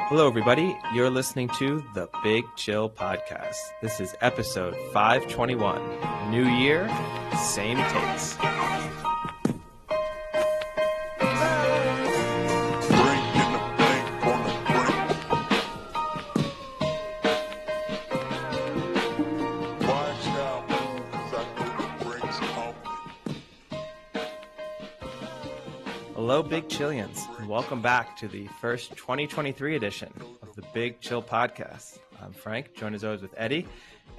Hello, everybody. You're listening to the Big Chill Podcast. This is episode 521. New year, same takes. Hello, Big Chillians, and welcome back to the first 2023 edition of the Big Chill Podcast. I'm Frank, joined as always with Eddie.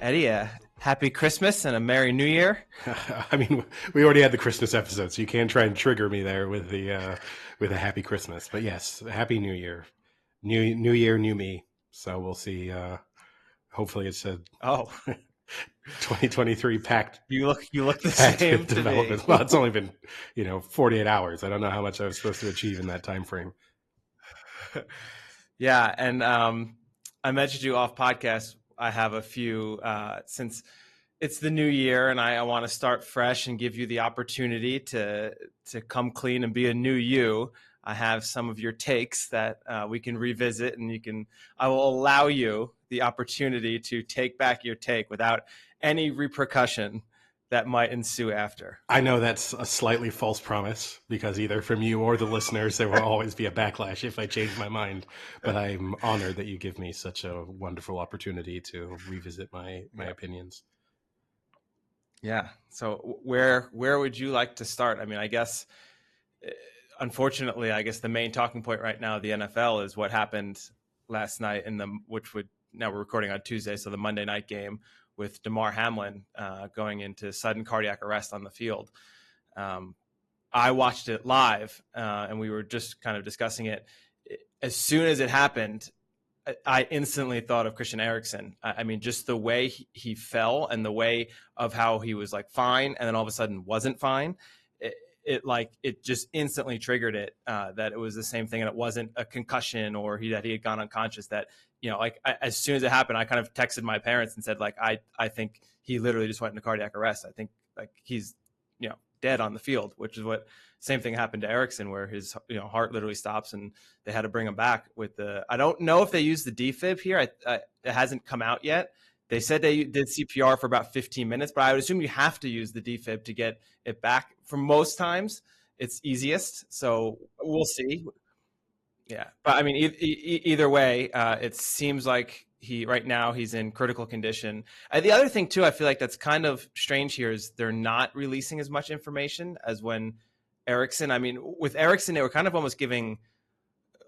Eddie, happy Christmas and a Merry New Year. I mean, we already had the Christmas episode, so you can't try and trigger me there with a happy Christmas. But yes, happy New Year, new year, new me. So we'll see. Hopefully, it's a 2023 packed. You look the same development. Well, it's only been 48 hours. I don't know how much I was supposed to achieve in that time frame. Yeah, and I mentioned you off podcast. I have a few since it's the new year, and I want to start fresh and give you the opportunity to come clean and be a new you. I have some of your takes that we can revisit, and I will allow you the opportunity to take back your take without any repercussion that might ensue after. I know that's a slightly false promise because either from you or the listeners, there will always be a backlash if I change my mind. But I'm honored that you give me such a wonderful opportunity to revisit my opinions. Yeah. So where would you like to start? I mean, I guess, unfortunately, the main talking point right now, the NFL, is what happened last night now we're recording on Tuesday. So the Monday night game with Damar Hamlin going into sudden cardiac arrest on the field. I watched it live and we were just kind of discussing it. As soon as it happened, I instantly thought of Christian Eriksen. I mean, just the way he fell and the way of how he was like fine and then all of a sudden wasn't fine. It just instantly triggered it that it was the same thing and it wasn't a concussion or that he had gone unconscious. That as soon as it happened, I kind of texted my parents and said I think he literally just went into cardiac arrest. I think he's dead on the field, which is what same thing happened to Eriksen, where his heart literally stops and they had to bring him back with the. I don't know if they used the defib here. It hasn't come out yet. They said they did CPR for about 15 minutes, but I would assume you have to use the defib to get it back. For most times, it's easiest. So we'll see. Yeah, but I mean, either way, it seems like right now he's in critical condition. The other thing too, I feel like that's kind of strange here is they're not releasing as much information as when Eriksen. I mean, with Eriksen, they were kind of almost giving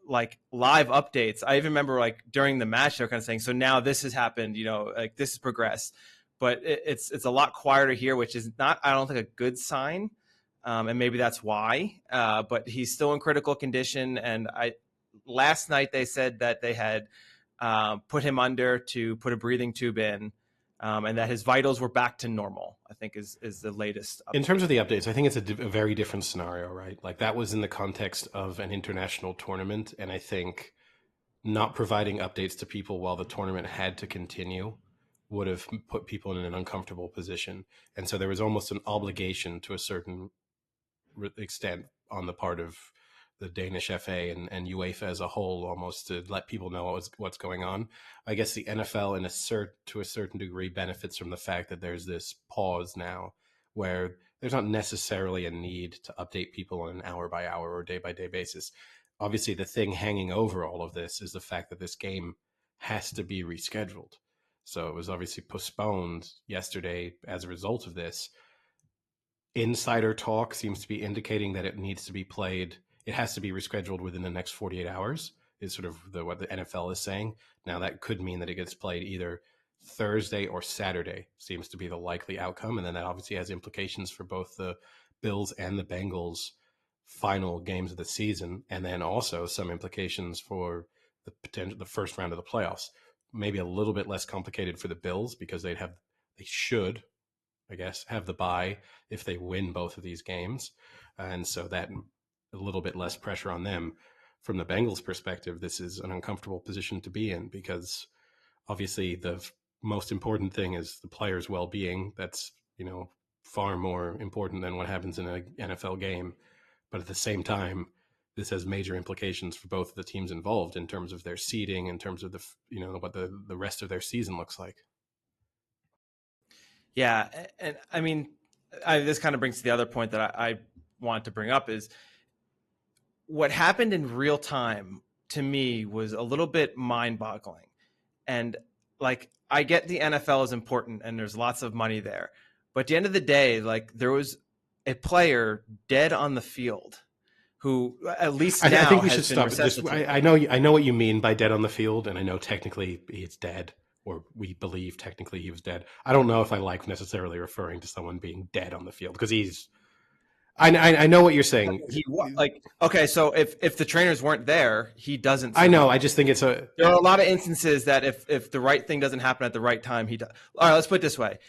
like live updates. I even remember during the match, they're kind of saying, so now this has happened, this has progressed, but it's a lot quieter here, which is not, I don't think, a good sign. And maybe that's why, but he's still in critical condition. And last night they said that they had put him under to put a breathing tube in, and that his vitals were back to normal, I think is the latest update. In terms of the updates, I think it's a very different scenario, right? Like that was in the context of an international tournament. And I think not providing updates to people while the tournament had to continue would have put people in an uncomfortable position. And so there was almost an obligation to a certain extent on the part of the Danish FA and UEFA as a whole, almost to let people know what's going on. I guess the NFL, to a certain degree, benefits from the fact that there's this pause now where there's not necessarily a need to update people on an hour-by-hour or day-by-day basis. Obviously, the thing hanging over all of this is the fact that this game has to be rescheduled. So it was obviously postponed yesterday as a result of this. Insider talk seems to be indicating that it needs to be played. It has to be rescheduled within the next 48 hours is sort of what the NFL is saying. Now, that could mean that it gets played either Thursday or Saturday, seems to be the likely outcome. And then that obviously has implications for both the Bills and the Bengals' final games of the season. And then also some implications for the first round of the playoffs. Maybe a little bit less complicated for the Bills because they should, I guess, have the bye if they win both of these games. And so that a little bit less pressure on them. From the Bengals' perspective, this is an uncomfortable position to be in because obviously the most important thing is the player's well-being. That's, far more important than what happens in an NFL game. But at the same time, this has major implications for both of the teams involved in terms of their seeding, in terms of what the rest of their season looks like. Yeah, and I mean, this kind of brings to the other point that I want to bring up is what happened in real time to me was a little bit mind-boggling. And like, I get the NFL is important and there's lots of money there, but at the end of the day, like, there was a player dead on the field who at least now I think we has should been stop. Just, I know what you mean by dead on the field, and I know technically he's dead, or we believe technically he was dead. I don't know if I like necessarily referring to someone being dead on the field because he's. I know what you're saying. Like, okay, so if the trainers weren't there, he doesn't survive. I know. I just think it's a. There are a lot of instances that if the right thing doesn't happen at the right time, he does. All right, let's put it this way: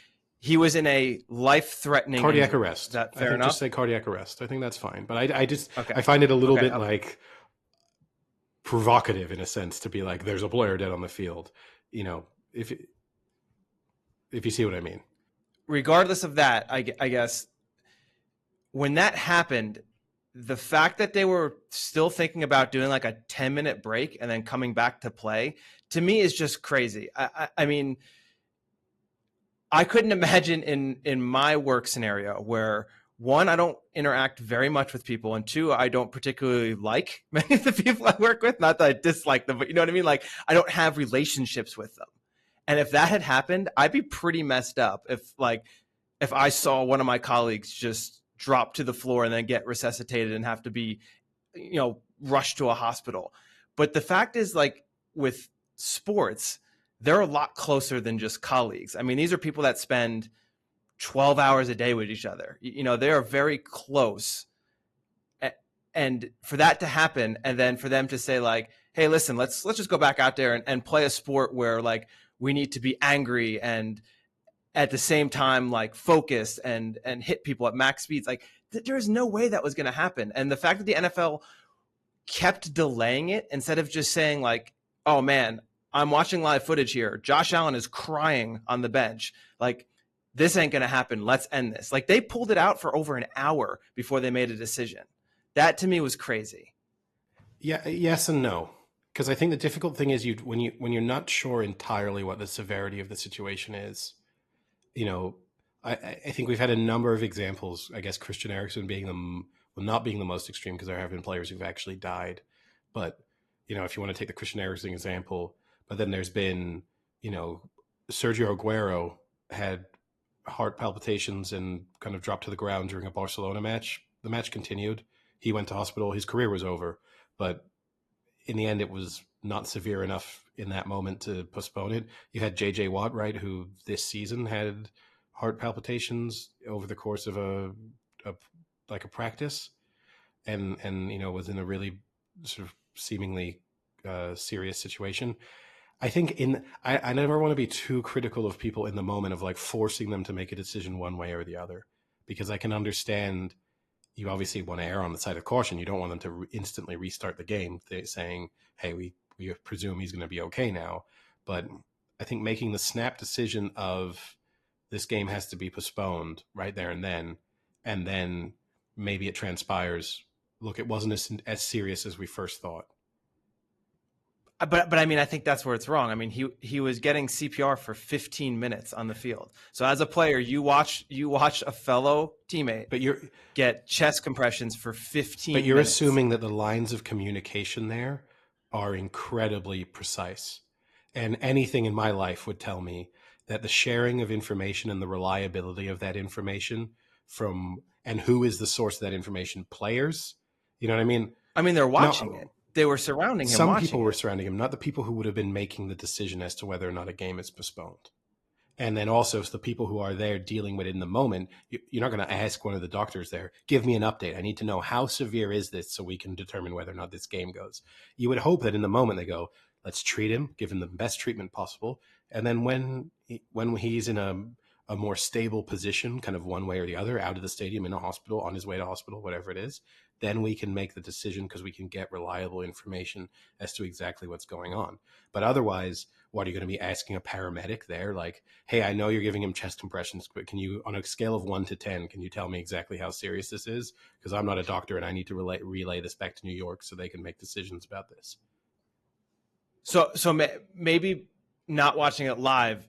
he was in a life-threatening cardiac injury. arrest. Is that I fair think enough? just say cardiac arrest. I think that's fine. But Okay. I find it a little bit like provocative in a sense to be like, there's a player dead on the field. You know, if you see what I mean. Regardless of that, I guess when that happened, the fact that they were still thinking about doing like a 10-minute break and then coming back to play, to me, is just crazy. I mean, I couldn't imagine in my work scenario where, one, I don't interact very much with people, and two, I don't particularly like many of the people I work with. Not that I dislike them, but you know what I mean? Like, I don't have relationships with them. And if that had happened, I'd be pretty messed up if I saw one of my colleagues just drop to the floor and then get resuscitated and have to be, rushed to a hospital. But the fact is, like, with sports, they're a lot closer than just colleagues. I mean, these are people that spend 12 hours a day with each other. They are very close. And for that to happen, and then for them to say, like, hey, listen, let's just go back out there and play a sport where, like, we need to be angry and at the same time, like, focused and hit people at max speeds. Like, there's no way that was going to happen. And the fact that the NFL kept delaying it instead of just saying, like, oh man, I'm watching live footage here, Josh Allen is crying on the bench, like, this ain't going to happen, let's end this. Like, they pulled it out for over an hour before they made a decision. That to me was crazy. Yeah, yes and no. Because I think the difficult thing is when you're not sure entirely what the severity of the situation is, I think we've had a number of examples. I guess Christian Eriksen not being the most extreme, because there have been players who've actually died. But, if you want to take the Christian Eriksen example, but then there's been, Sergio Aguero had heart palpitations and kind of dropped to the ground during a Barcelona match. The match continued. He went to hospital. His career was over. But in the end, it was not severe enough in that moment to postpone it. You had JJ Watt, right, who this season had heart palpitations over the course of a practice, and was in a really sort of seemingly serious situation. I think I never want to be too critical of people in the moment of, like, forcing them to make a decision one way or the other, because I can understand you obviously want to err on the side of caution. You don't want them to instantly restart the game saying, hey, we presume he's going to be okay now. But I think making the snap decision of this game has to be postponed right there and then maybe it transpires, look, it wasn't as serious as we first thought. But I mean, I think that's where it's wrong. I mean, he was getting CPR for 15 minutes on the field. So as a player, you watch a fellow teammate get chest compressions for 15 minutes. But you're assuming that the lines of communication there are incredibly precise. And anything in my life would tell me that the sharing of information and the reliability of that information and who is the source of that information, players, you know what I mean? I mean, they're watching it. They were surrounding him. Some people were surrounding him, not the people who would have been making the decision as to whether or not a game is postponed. And then also the people who are there dealing with it in the moment. You're not going to ask one of the doctors there, give me an update. I need to know, how severe is this so we can determine whether or not this game goes. You would hope that in the moment they go, let's treat him, give him the best treatment possible. And then when he's in a more stable position, kind of one way or the other, out of the stadium, in a hospital, on his way to hospital, whatever it is, then we can make the decision, because we can get reliable information as to exactly what's going on. But otherwise, What, are you going to be asking a paramedic there? Like, hey, I know you're giving him chest compressions, but can you, on a scale of 1 to 10, can you tell me exactly how serious this is? Because I'm not a doctor and I need to relay this back to New York so they can make decisions about this. So maybe not watching it live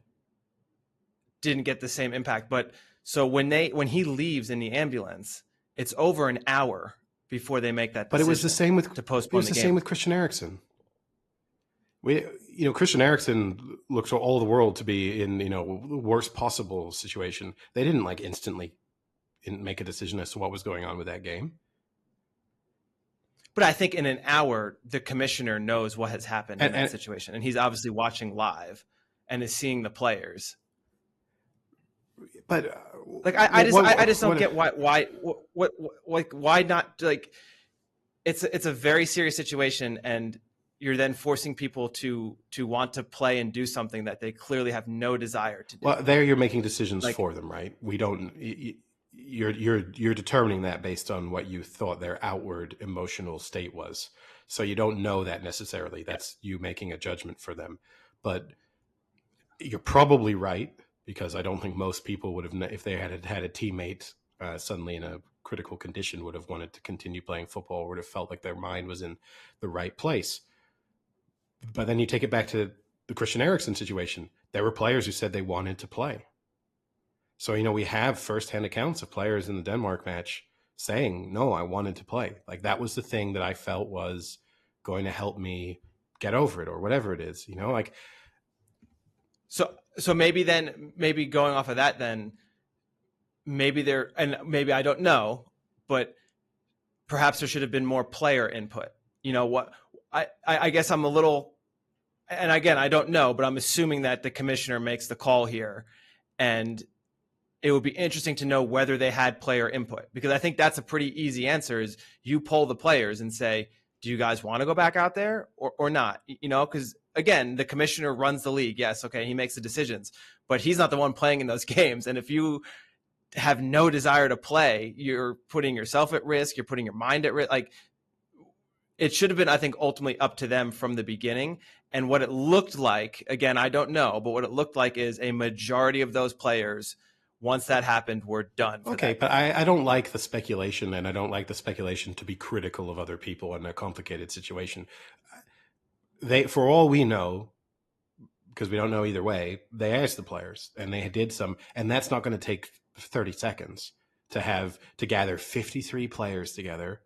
didn't get the same impact, but so when he leaves in the ambulance, it's over an hour before they make that decision. But it was the same with to postpone the game. Same with Christian Eriksen. Christian Eriksen looks for all the world to be in, the worst possible situation. They didn't like instantly make a decision as to what was going on with that game. But I think in an hour, the commissioner knows what has happened in that situation. And he's obviously watching live and is seeing the players. But like, I just don't get why not, like, it's a very serious situation, and you're then forcing people to want to play and do something that they clearly have no desire to do. Well, there you're making decisions for them, right? We don't. You're determining that based on what you thought their outward emotional state was. So you don't know that necessarily. That's you making a judgment for them. But you're probably right, because I don't think most people would have, if they had a teammate suddenly in a critical condition, would have wanted to continue playing football, would have felt like their mind was in the right place. But then you take it back to the Christian Eriksen situation. There were players who said they wanted to play. So, we have firsthand accounts of players in the Denmark match saying, no, I wanted to play. Like, that was the thing that I felt was going to help me get over it, or whatever it is, like. So maybe going off of that, then maybe I don't know, but perhaps there should have been more player input. I guess I'm a little, and again, I don't know, but I'm assuming that the commissioner makes the call here, and it would be interesting to know whether they had player input, because I think that's a pretty easy answer. Is you poll the players and say, do you guys want to go back out there or not? Because again, the commissioner runs the league. Yes. Okay. He makes the decisions, but he's not the one playing in those games. And if you have no desire to play, you're putting yourself at risk. You're putting your mind at risk. Like, it should have been, I think, ultimately up to them from the beginning. And what it looked like, again, I don't know, but what it looked like is a majority of those players, once that happened, were done. Okay, but I don't like the speculation, and I don't like the speculation to be critical of other people in a complicated situation. For all we know, because we don't know either way, they asked the players, and they did some, and that's not going to take 30 seconds to gather 53 players together.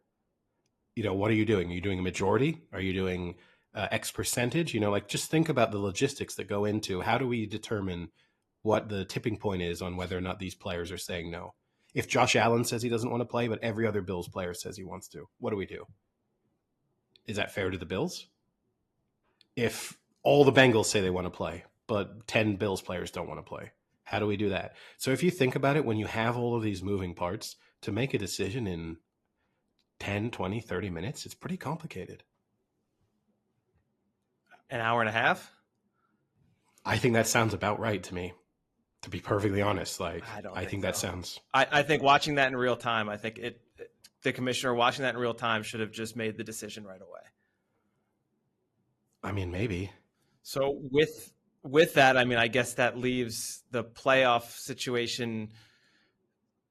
What are you doing? Are you doing a majority? Are you doing X percentage? Just think about the logistics that go into how do we determine what the tipping point is on whether or not these players are saying no. If Josh Allen says he doesn't want to play, but every other Bills player says he wants to, what do we do? Is that fair to the Bills? If all the Bengals say they want to play, but 10 Bills players don't want to play, how do we do that? So if you think about it, when you have all of these moving parts, to make a decision in 10, 20, 30 minutes, it's pretty complicated. An hour and a half? I think that sounds about right to me. To be perfectly honest, I think that sounds. I think watching that in real time, I think the commissioner watching that in real time should have just made the decision right away. I mean, maybe. So with that, I mean, I guess that leaves the playoff situation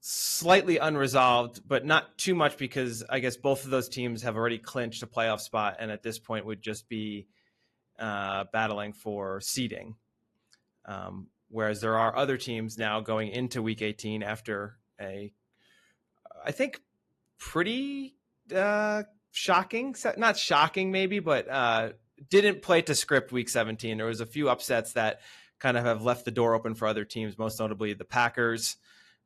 slightly unresolved, but not too much, because I guess both of those teams have already clinched a playoff spot, and at this point would just be battling for seeding. Whereas there are other teams now going into Week 18 after I think, pretty shocking, not shocking maybe, but didn't play to script Week 17. There was a few upsets that kind of have left the door open for other teams, most notably the Packers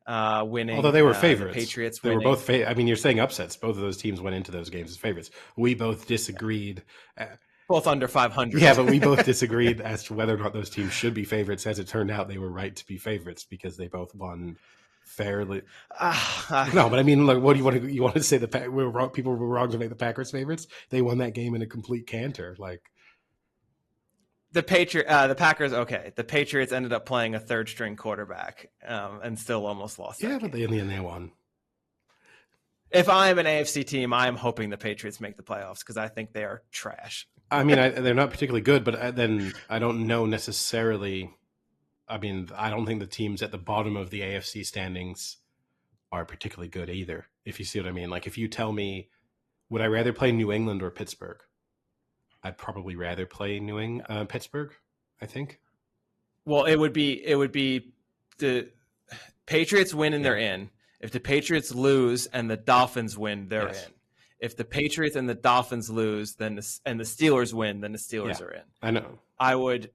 winning. Although they were favorites. The Patriots winning. They were both I mean, you're saying upsets. Both of those teams went into those games as favorites. We both disagreed. Both under 500. Yeah, but we both disagreed as to whether or not those teams should be favorites. As it turned out, they were right to be favorites because they both won fairly. No, but I mean, like, what do you want to say? People were wrong to make the Packers favorites. They won that game in a complete canter. Like the Packers. Okay, the Patriots ended up playing a third string quarterback and still almost lost. Yeah, but in the end, they won. If I'm an AFC team, I'm hoping the Patriots make the playoffs because I think they are trash. I mean, they're not particularly good, but then I don't know necessarily. I mean, I don't think the teams at the bottom of the AFC standings are particularly good either, if you see what I mean. Like, if you tell me, would I rather play New England or Pittsburgh? I'd probably rather play Pittsburgh, I think. Well, it would be the Patriots win and they're in. If the Patriots lose and the Dolphins win, they're in. If the Patriots and the Dolphins lose, and the Steelers win, then the Steelers are in. I know. I would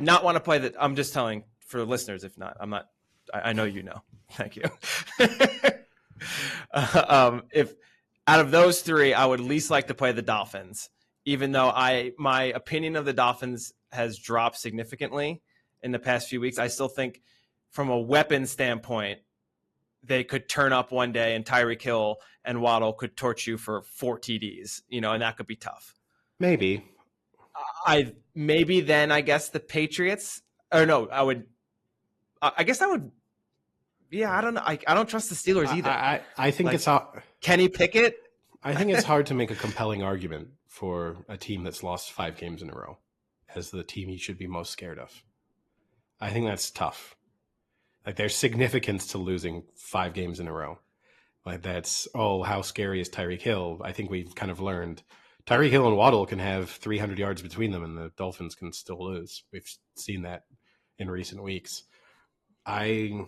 not want to play that. I'm just telling for listeners. If not, I'm not. I know you know. Thank you. If out of those three, I would least like to play the Dolphins, even though my opinion of the Dolphins has dropped significantly in the past few weeks. I still think from a weapon standpoint, they could turn up one day and Tyreek Hill and Waddle could torch you for 4 TDs, and that could be tough. Maybe. Maybe then I guess the Patriots, or no, I guess I would. Yeah, I don't know. I don't trust the Steelers either. I think it's hard. Kenny Pickett. I think it's hard to make a compelling argument for a team that's lost 5 games in a row as the team you should be most scared of. I think that's tough. Like, there's significance to losing 5 games in a row. Like, that's, how scary is Tyreek Hill? I think we've kind of learned Tyreek Hill and Waddle can have 300 yards between them and the Dolphins can still lose. We've seen that in recent weeks. I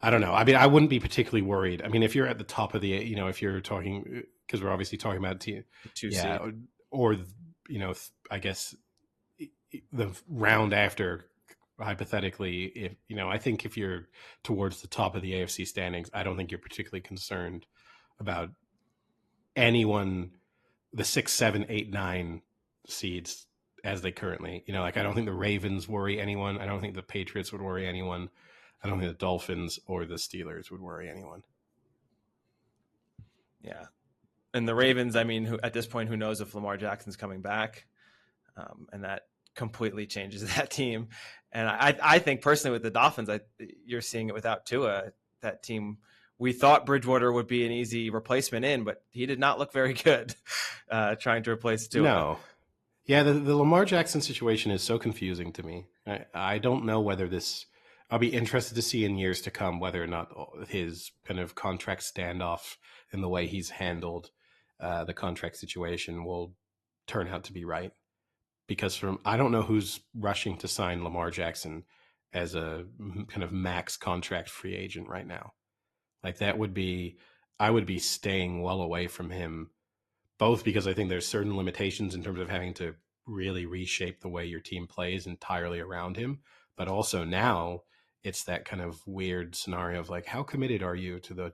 don't know. I mean, I wouldn't be particularly worried. I mean, if you're at the top of the, if you're talking, because we're obviously talking about two seed, or I guess the round after, hypothetically, if I think if you're towards the top of the AFC standings, I don't think you're particularly concerned about anyone, the 6, 7, 8, 9 seeds as they currently, I don't think the Ravens worry anyone. I don't think the Patriots would worry anyone. I don't think the Dolphins or the Steelers would worry anyone. Yeah. And the Ravens, I mean, at this point, who knows if Lamar Jackson's coming back? And that completely changes that team. And I think personally with the Dolphins, you're seeing it without Tua, that team. We thought Bridgewater would be an easy replacement but he did not look very good trying to replace Tua. No. Yeah, the Lamar Jackson situation is so confusing to me. I don't know whether this... I'll be interested to see in years to come whether or not his kind of contract standoff and the way he's handled the contract situation will turn out to be right. Because I don't know who's rushing to sign Lamar Jackson as a kind of max contract free agent right now. Like, I would be staying well away from him, both because I think there's certain limitations in terms of having to really reshape the way your team plays entirely around him, but also now it's that kind of weird scenario of like, how committed are you to the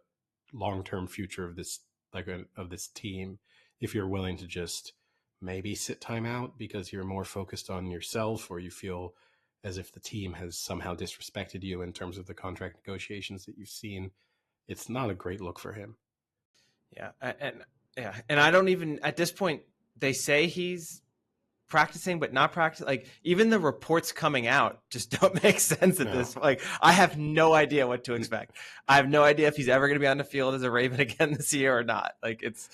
long-term future of this, of this team, if you're willing to just maybe sit time out because you're more focused on yourself, or you feel as if the team has somehow disrespected you in terms of the contract negotiations that you've seen. It's not a great look for him. Yeah. And I don't even, at this point, they say he's practicing but not practicing. Like, even the reports coming out just don't make sense at this. Like, I have no idea what to expect. I have no idea if he's ever going to be on the field as a Raven again this year or not. Like, it's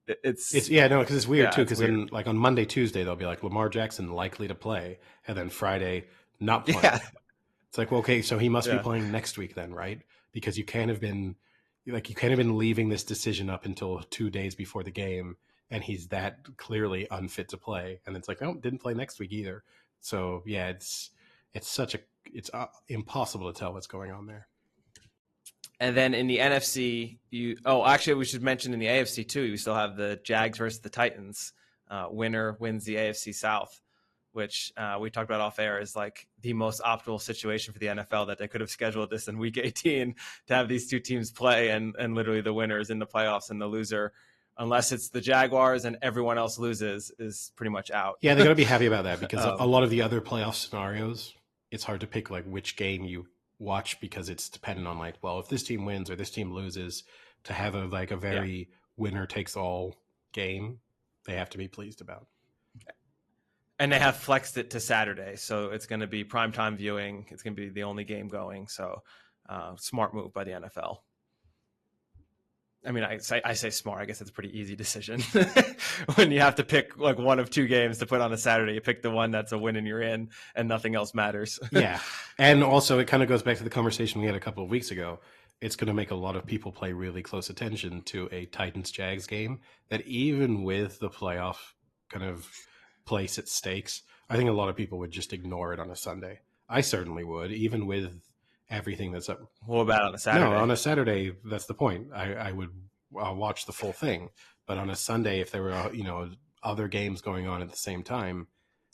because it's weird too, because then like on Monday, Tuesday they'll be like, Lamar Jackson likely to play, and then Friday not playing. It's like, well, okay, so he must be playing next week then, right? Because you can't have been leaving this decision up until 2 days before the game, and he's that clearly unfit to play. And it's like, oh, didn't play next week either. So yeah, it's impossible to tell what's going on there. And then in the NFC, actually, we should mention in the AFC too, you still have the Jags versus the Titans. Winner wins the AFC South, which we talked about off air is like the most optimal situation for the NFL, that they could have scheduled this in week 18 to have these two teams play, and literally the winner is in the playoffs, and the loser, unless it's the Jaguars and everyone else loses, is pretty much out. Yeah, they got to be happy about that, because a lot of the other playoff scenarios, it's hard to pick like which game you watch, because it's dependent on like, well, if this team wins or this team loses, to have a very winner takes all game, they have to be pleased about. And they have flexed it to Saturday, so it's going to be primetime viewing. It's going to be the only game going. So smart move by the NFL. I mean, I say smart. I guess it's a pretty easy decision. When you have to pick like one of two games to put on a Saturday, you pick the one that's a win and you're in, and nothing else matters. Yeah. And also, it kind of goes back to the conversation we had a couple of weeks ago. It's going to make a lot of people pay really close attention to a Titans-Jags game that even with the playoff kind of place at stakes, I think a lot of people would just ignore it on a Sunday. I certainly would, even with everything that's up. What about on a Saturday? No, on a Saturday, that's the point. I would watch the full thing. But on a Sunday, if there were, other games going on at the same time,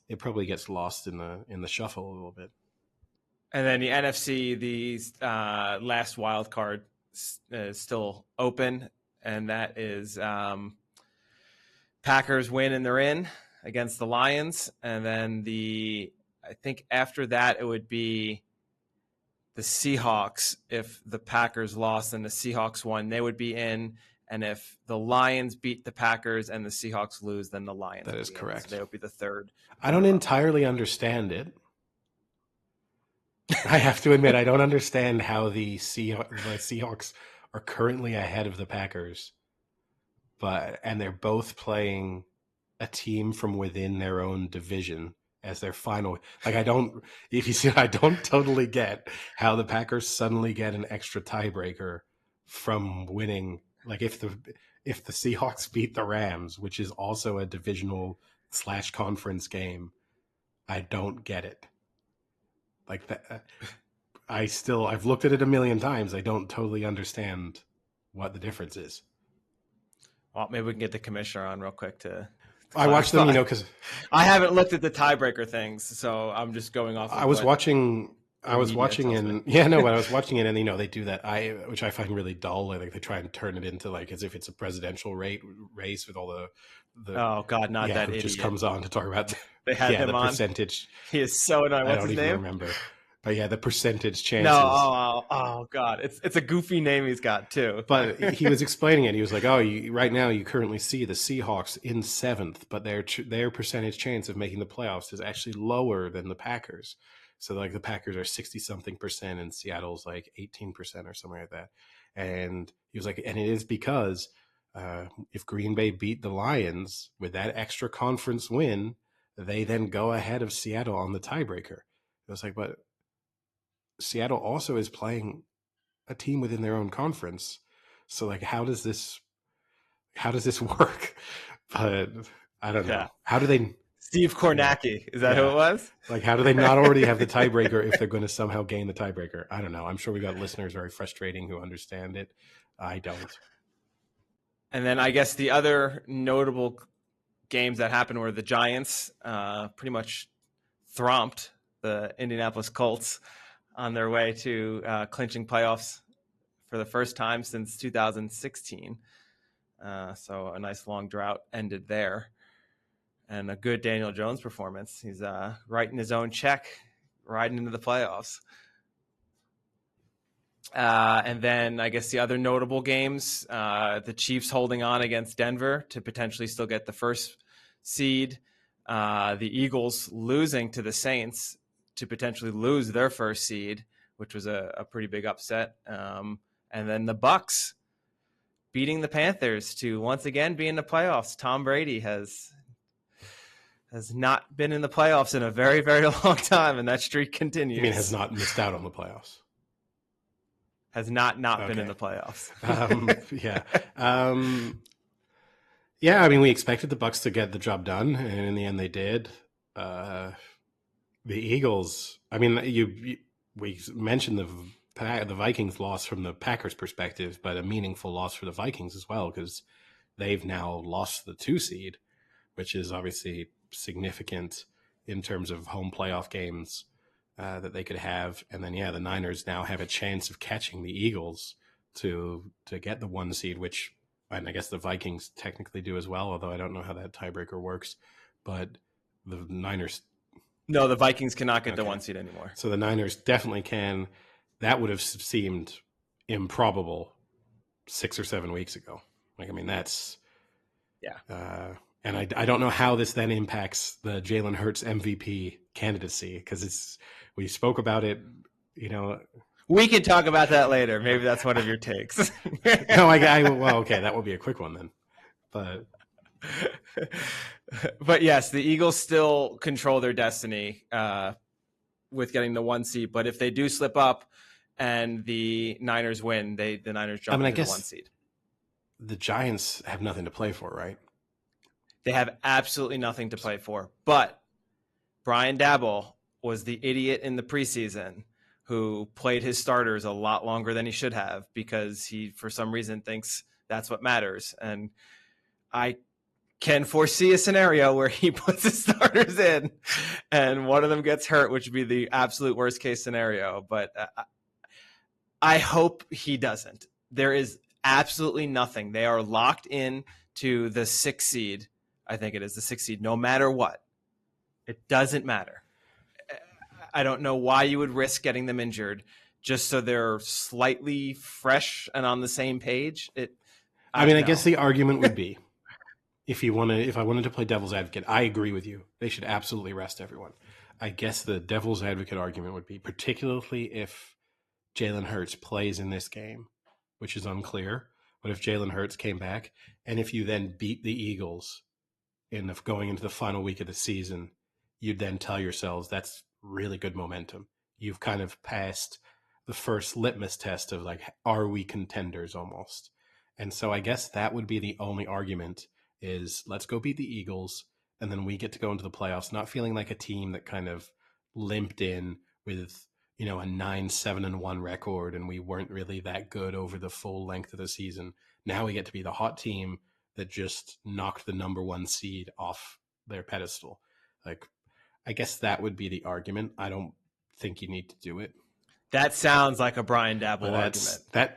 it probably gets lost in the shuffle a little bit. And then the NFC, the last wild card is still open, and that is Packers win and they're in against the Lions. And then I think after that it would be the Seahawks. If the Packers lost and the Seahawks won, they would be in. And if the Lions beat the Packers and the Seahawks lose, then the Lions. That is correct. So they would be the third. I don't entirely understand it. I have to admit, I don't understand how the Seahawks are currently ahead of the Packers, and they're both playing a team from within their own division as their final. Like, I don't totally get how the Packers suddenly get an extra tiebreaker from winning. Like, if the Seahawks beat the Rams, which is also a divisional / conference game, I don't get it. Like that, I've looked at it a million times. I don't totally understand what the difference is. Well, maybe we can get the commissioner on real quick to I watched them, because I haven't looked at the tiebreaker things, so I'm just going off. I was watching I was watching and I was watching it, and they do that which I find really dull. Like they try and turn it into like as if it's a presidential race with all the oh god, not that idiot. Just comes on to talk about they had him the on. Percentage. He is so annoying. What's his name? I don't even remember. But yeah, the percentage chances. No, oh god, it's a goofy name he's got too. But he was explaining it. He was like, right now you currently see the Seahawks in 7th, but their percentage chance of making the playoffs is actually lower than the Packers. So like the Packers are 60-something% and Seattle's like 18% or something like that. And he was like, and it is because if Green Bay beat the Lions with that extra conference win, they then go ahead of Seattle on the tiebreaker. I was like, but Seattle also is playing a team within their own conference. So like, how does this work? But I don't know. Yeah. How do they... Steve Kornacki. Is that who it was? Like, how do they not already have the tiebreaker if they're going to somehow gain the tiebreaker? I don't know. I'm sure we got listeners very frustrating who understand it. I don't. And then I guess the other notable games that happened were the Giants pretty much thromped the Indianapolis Colts on their way to clinching playoffs for the first time since 2016. So a nice long drought ended there. And a good Daniel Jones performance. He's writing his own check, riding into the playoffs. And then I guess the other notable games, the Chiefs holding on against Denver to potentially still get the first seed. The Eagles losing to the Saints to potentially lose their first seed, which was a pretty big upset. And then the Bucs beating the Panthers to once again be in the playoffs. Tom Brady has not been in the playoffs in a very, very long time, and that streak continues. You mean has not missed out on the playoffs? Has not been in the playoffs. Yeah. Yeah, I mean, we expected the Bucs to get the job done, and in the end they did. The Eagles, I mean, we mentioned the Vikings loss from the Packers' perspective, but a meaningful loss for the Vikings as well, because they've now lost the 2 seed, which is obviously significant in terms of home playoff games that they could have. And then, the Niners now have a chance of catching the Eagles to get the 1 seed, which, and I guess the Vikings technically do as well, although I don't know how that tiebreaker works. But the Niners... No, the Vikings cannot get the 1 seed anymore. So the Niners definitely can. That would have seemed improbable 6 or 7 weeks ago. Like, I mean, that's... Yeah. And I don't know how this then impacts the Jalen Hurts MVP candidacy, because we spoke about it, We can talk about that later. Maybe that's one of your takes. No, well, okay, that will be a quick one then. But yes, the Eagles still control their destiny with getting the 1 seed. But if they do slip up and the Niners win, the Niners jump into the 1 seed. The Giants have nothing to play for, right? They have absolutely nothing to play for. But Brian Daboll was the idiot in the preseason who played his starters a lot longer than he should have because he, for some reason, thinks that's what matters. And I can foresee a scenario where he puts his starters in and one of them gets hurt, which would be the absolute worst case scenario. But I hope he doesn't. There is absolutely nothing. They are locked in to the 6th seed. I think it is the 6th seed, no matter what. It doesn't matter. I don't know why you would risk getting them injured just so they're slightly fresh and on the same page. I guess the argument would be, if I wanted to play devil's advocate, I agree with you. They should absolutely rest everyone. I guess the devil's advocate argument would be, particularly if Jalen Hurts plays in this game, which is unclear, but if Jalen Hurts came back, and if you then beat the Eagles going into the final week of the season, you'd then tell yourselves that's really good momentum. You've kind of passed the first litmus test of like, are we contenders almost? And so I guess that would be the only argument is let's go beat the Eagles and then we get to go into the playoffs, not feeling like a team that kind of limped in with, a 9-7-1 record and we weren't really that good over the full length of the season. Now we get to be the hot team that just knocked the number 1 seed off their pedestal. Like, I guess that would be the argument. I don't think you need to do it. That sounds like a Brian Daboll argument.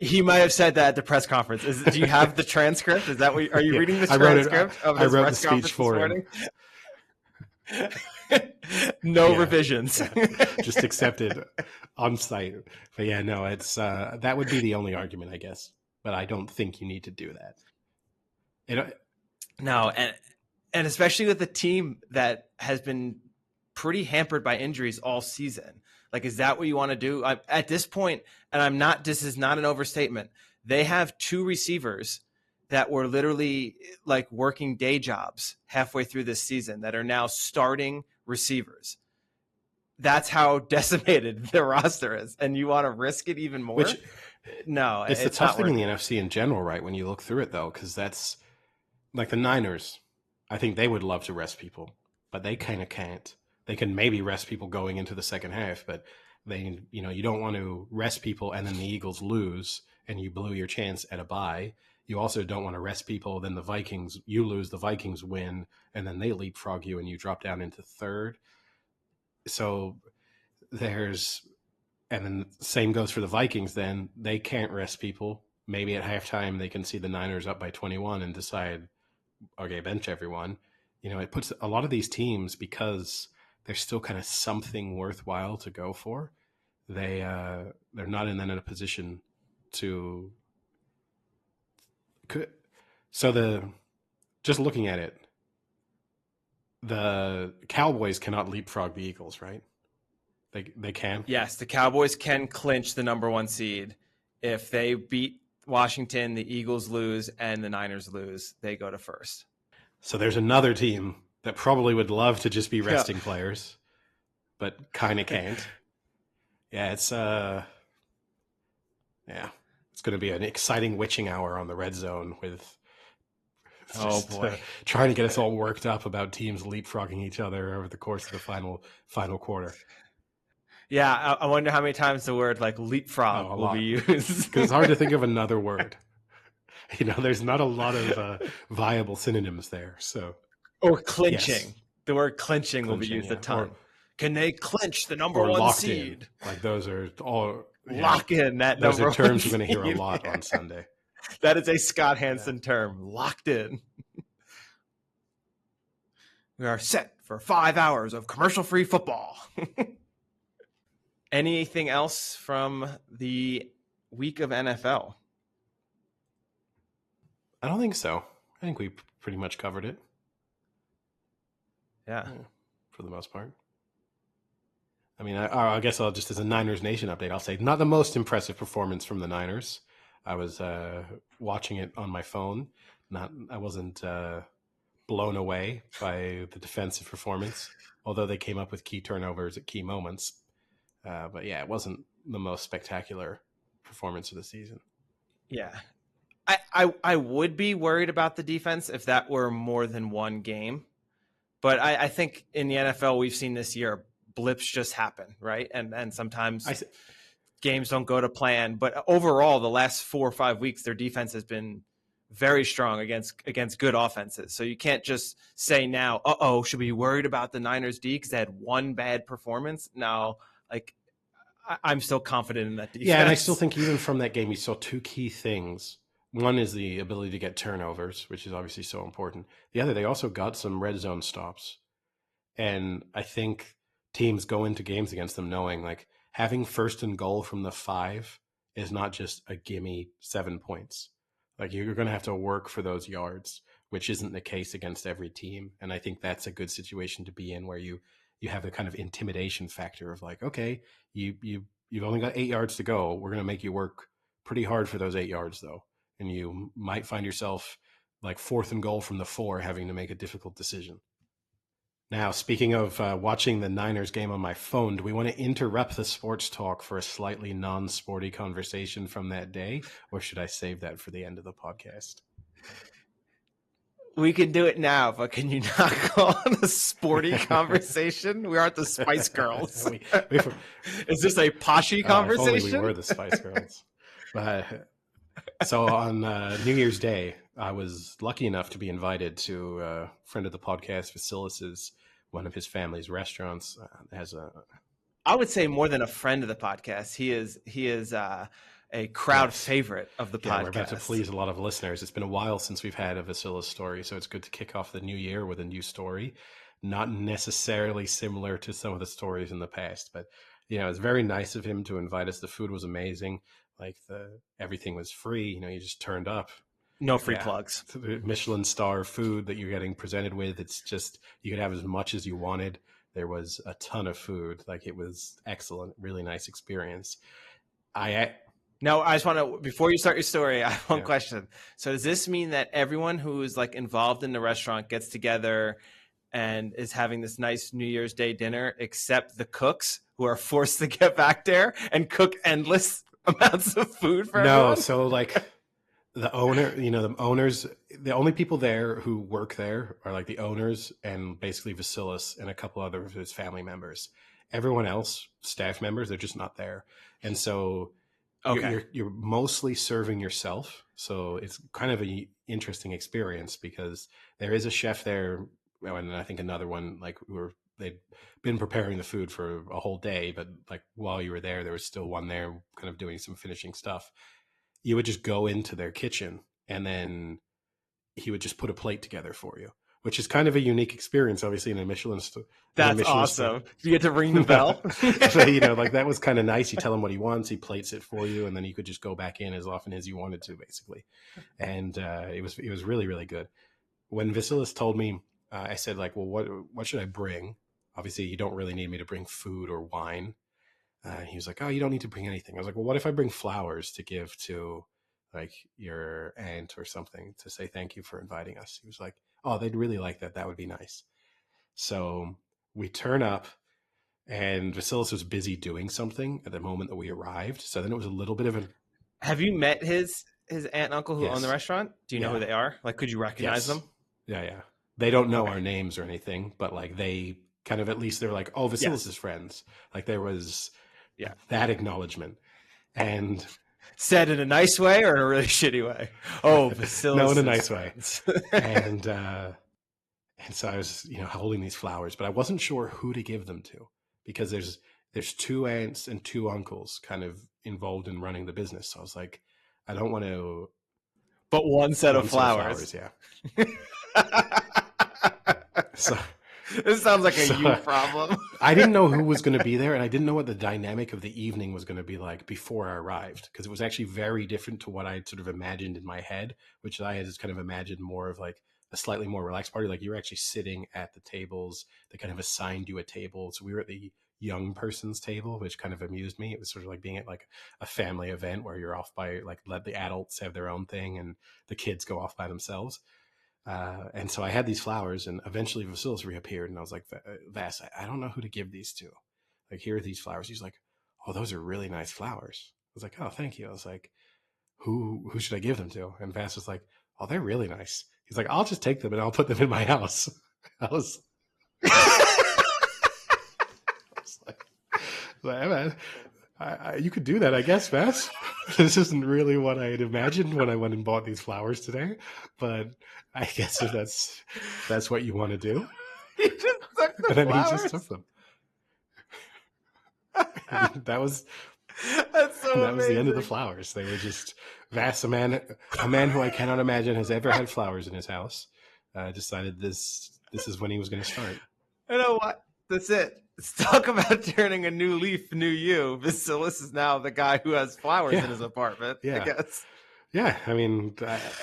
He might have said that at the press conference. Do you have the transcript? Is that what? Are you reading the transcript of his press conference this morning? No revisions. Just accepted on site. But yeah, no, it's that would be the only argument, I guess. But I don't think you need to do that. No, and especially with a team that has been pretty hampered by injuries all season. Like, is that what you want to do? At this point, and this is not an overstatement, they have 2 receivers that were literally like working day jobs halfway through this season that are now starting receivers. That's how decimated the roster is. And you want to risk it even more? No, it's the tough thing in the NFC in general, right? When you look through it, though, because that's like the Niners. I think they would love to rest people, but they kind of can't. They can maybe rest people going into the second half, but you don't want to rest people and then the Eagles lose and you blew your chance at a bye. You also don't want to rest people, then you lose, the Vikings win, and then they leapfrog you and you drop down into 3rd. So and then same goes for the Vikings then. They can't rest people. Maybe at halftime they can see the Niners up by 21 and decide, okay, bench everyone. It puts a lot of these teams, because there's still kind of something worthwhile to go for. They're not in a position to. Just looking at it, the Cowboys cannot leapfrog the Eagles, right? They can. Yes, the Cowboys can clinch the number 1 seed if they beat Washington. The Eagles lose and the Niners lose. They go to first. So there's another team that probably would love to just be resting players, but kind of can't. Yeah, it's going to be an exciting witching hour on the Red Zone with trying to get us all worked up about teams leapfrogging each other over the course of the final quarter. Yeah, I wonder how many times the word like leapfrog will be used. Because it's hard to think of another word. There's not a lot of viable synonyms there. So, or clinching. Yes. The word clinching will be used a ton. Can they clinch the number 1 seed? In. Like those are all lock in that those number. Those are terms we're going to hear a lot on Sunday. That is a Scott Hansen term. Locked in. We are set for 5 hours of commercial-free football. Anything else from the week of NFL? I don't think so. I think we pretty much covered it. Yeah. For the most part. I mean, I guess I'll just, as a Niners Nation update, I'll say not the most impressive performance from the Niners. I was watching it on my phone. I wasn't blown away by the defensive performance, although they came up with key turnovers at key moments. But yeah, it wasn't the most spectacular performance of the season. Yeah. I would be worried about the defense if that were more than one game. But I think in the NFL we've seen this year, blips just happen, right? And sometimes games don't go to plan. But overall, the last 4 or 5 weeks, their defense has been very strong against good offenses. So you can't just say now, should we be worried about the Niners D because they had one bad performance? No, like I'm still confident in that defense. Yeah, and I still think even from that game, you saw two key things. One is the ability to get turnovers, which is obviously so important. The other, they also got some red zone stops. And I think teams go into games against them knowing like having first and goal from the 5 is not just a gimme 7 points. Like you're going to have to work for those yards, which isn't the case against every team. And I think that's a good situation to be in where you have a kind of intimidation factor of like, okay, you've only got 8 yards to go. We're going to make you work pretty hard for those 8 yards though. And you might find yourself like fourth and goal from the 4 having to make a difficult decision. Now, speaking of watching the Niners game on my phone, do we want to interrupt the sports talk for a slightly non-sporty conversation from that day, or should I save that for the end of the podcast? We can do it now, but can you not call it a sporty conversation? We aren't the Spice Girls. Is this a poshy conversation? If only we were the Spice Girls. So on New Year's Day, I was lucky enough to be invited to a friend of the podcast, Vasilis's, one of his family's restaurants. I would say more than a friend of the podcast. He is a crowd favorite of the podcast. We're about to please a lot of listeners. It's been a while since we've had a Vasilis story, so it's good to kick off the new year with a new story. Not necessarily similar to some of the stories in the past, but it's very nice of him to invite us. The food was amazing. Like everything was free. You just turned up. No free plugs. The Michelin star food that you're getting presented with. It's just, you could have as much as you wanted. There was a ton of food. Like it was excellent. Really nice experience. Now, I just want to, before you start your story, I have one question. So does this mean that everyone who is like involved in the restaurant gets together and is having this nice New Year's Day dinner, except the cooks who are forced to get back there and cook endless amounts of food for everyone? No, so like the owner, the owners, the only people there who work there are like the owners and basically Vasilis and a couple other of his family members. Everyone else, staff members, they're just not there. And so you're mostly serving yourself. So it's kind of an interesting experience because there is a chef there. And I think another one, like they'd been preparing the food for a whole day, but like while you were there was still one there kind of doing some finishing stuff. You would just go into their kitchen and then he would just put a plate together for you, which is kind of a unique experience, obviously, in a Michelin store. That's awesome. You get to ring the bell. So, like that was kind of nice. You tell him what he wants, he plates it for you, and then you could just go back in as often as you wanted to, basically. And it was really, really good. When Vasilis told me, I said, like, well, what should I bring? Obviously, you don't really need me to bring food or wine. He was like, oh, you don't need to bring anything. I was like, well, what if I bring flowers to give to like your aunt or something to say thank you for inviting us? He was like, oh, they'd really like that. That would be nice. So we turn up and Vasilis was busy doing something at the moment that we arrived. So then it was a little bit of a... Have you met his aunt and uncle who own the restaurant? Do you know who they are? Like, could you recognize them? Yeah. They don't know our names or anything, but like they kind of, at least they're like, oh, Vasilis' friends. Like there was that acknowledgement. And said in a nice way or in a really shitty way? Oh, Vasilis. No, in a nice way. And so I was, holding these flowers, but I wasn't sure who to give them to because there's 2 aunts and 2 uncles kind of involved in running the business. So I was like, I don't want to. But one set of flowers. Yeah. So this sounds like a you problem. I didn't know who was going to be there, and I didn't know what the dynamic of the evening was going to be like before I arrived, because it was actually very different to what I had sort of imagined in my head, which I had just kind of imagined more of like a slightly more relaxed party. Like you were actually sitting at the tables. They kind of assigned you a table. So we were at the young person's table, which kind of amused me. It was sort of like being at like a family event where you're off by like, let the adults have their own thing and the kids go off by themselves. And so I had these flowers, and eventually Vasilis reappeared, and I was like, Vas, I don't know who to give these to. Like, here are these flowers. He's like, oh, those are really nice flowers. I was like, oh, thank you. I was like, who should I give them to? And Vas was like, oh, they're really nice. He's like, I'll just take them and I'll put them in my house. I was like, hey, man, you could do that, I guess, Vas. This isn't really what I had imagined when I went and bought these flowers today, but I guess if that's what you want to do. He just took the And then flowers. he just took them. That was That's so that was the end of the amazing. flowers. They were just Vas, a man who I cannot imagine has ever had flowers in his house, decided this is when he was going to start. You know what? That's it. Let's talk about turning a new leaf, new you. Vasilis is now the guy who has flowers in his apartment. Yeah. I guess. Yeah, I mean,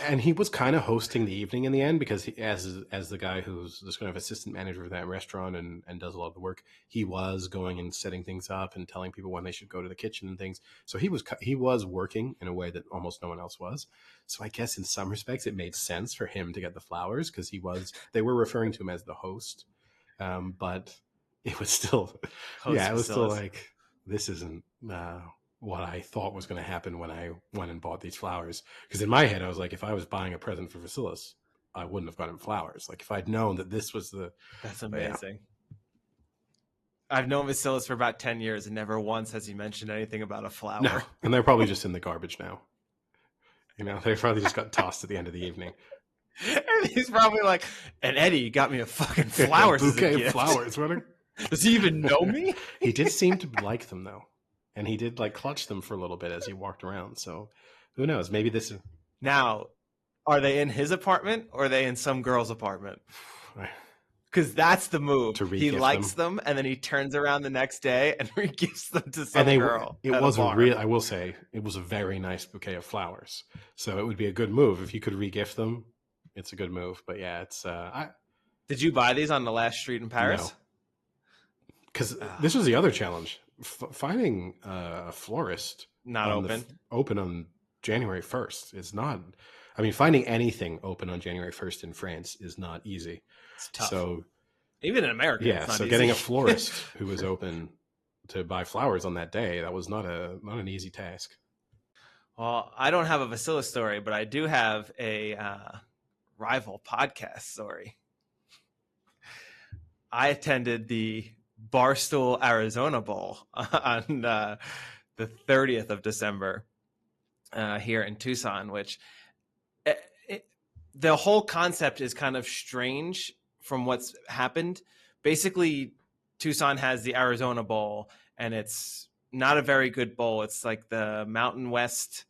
and he was kind of hosting the evening in the end because he, as the guy who's this kind of assistant manager of that restaurant and does a lot of the work, he was going and setting things up and telling people when they should go to the kitchen and things. So he was working in a way that almost no one else was. So I guess in some respects it made sense for him to get the flowers because they were referring to him as the host, but it was still, Host it was still Vasilis. like, this isn't what I thought was going to happen when I went and bought these flowers. Because in my head, I was like, if I was buying a present for Vasilis, I wouldn't have gotten flowers. Like if I'd known that this was That's amazing. I've known Vasilis for about 10 years and never once has he mentioned anything about a flower. No, and they're probably just in the garbage now. You know, they probably just got tossed at the end of the evening. And he's probably like, and Eddie got me a fucking flowers a bouquet as a gift. of flowers. Does he even know me? He did seem to like them though, and he did like clutch them for a little bit as he walked around. So who knows? Maybe this is Now, are they in his apartment or are they in some girl's apartment? Because that's the move. He likes them, and then he turns around the next day and re-gifts them to some girl. It was a real. I will say it was a very nice bouquet of flowers. So it would be a good move if you could re-gift them. It's a good move. But yeah, it's. Did you buy these on the last street in Paris? No. Because this was the other challenge: finding a florist not open on January 1st. It's not. I mean, finding anything open on January 1st in France is not easy. It's tough. So even in America, yeah. It's not so easy. Getting a florist who was open to buy flowers on that day, that was not an easy task. Well, I don't have a Vasilis story, but I do have a rival podcast story. I attended the Barstool Arizona Bowl on the 30th of December here in Tucson, which the whole concept is kind of strange from what's happened. Basically, Tucson has the Arizona Bowl, and it's not a very good bowl. It's like the Mountain West,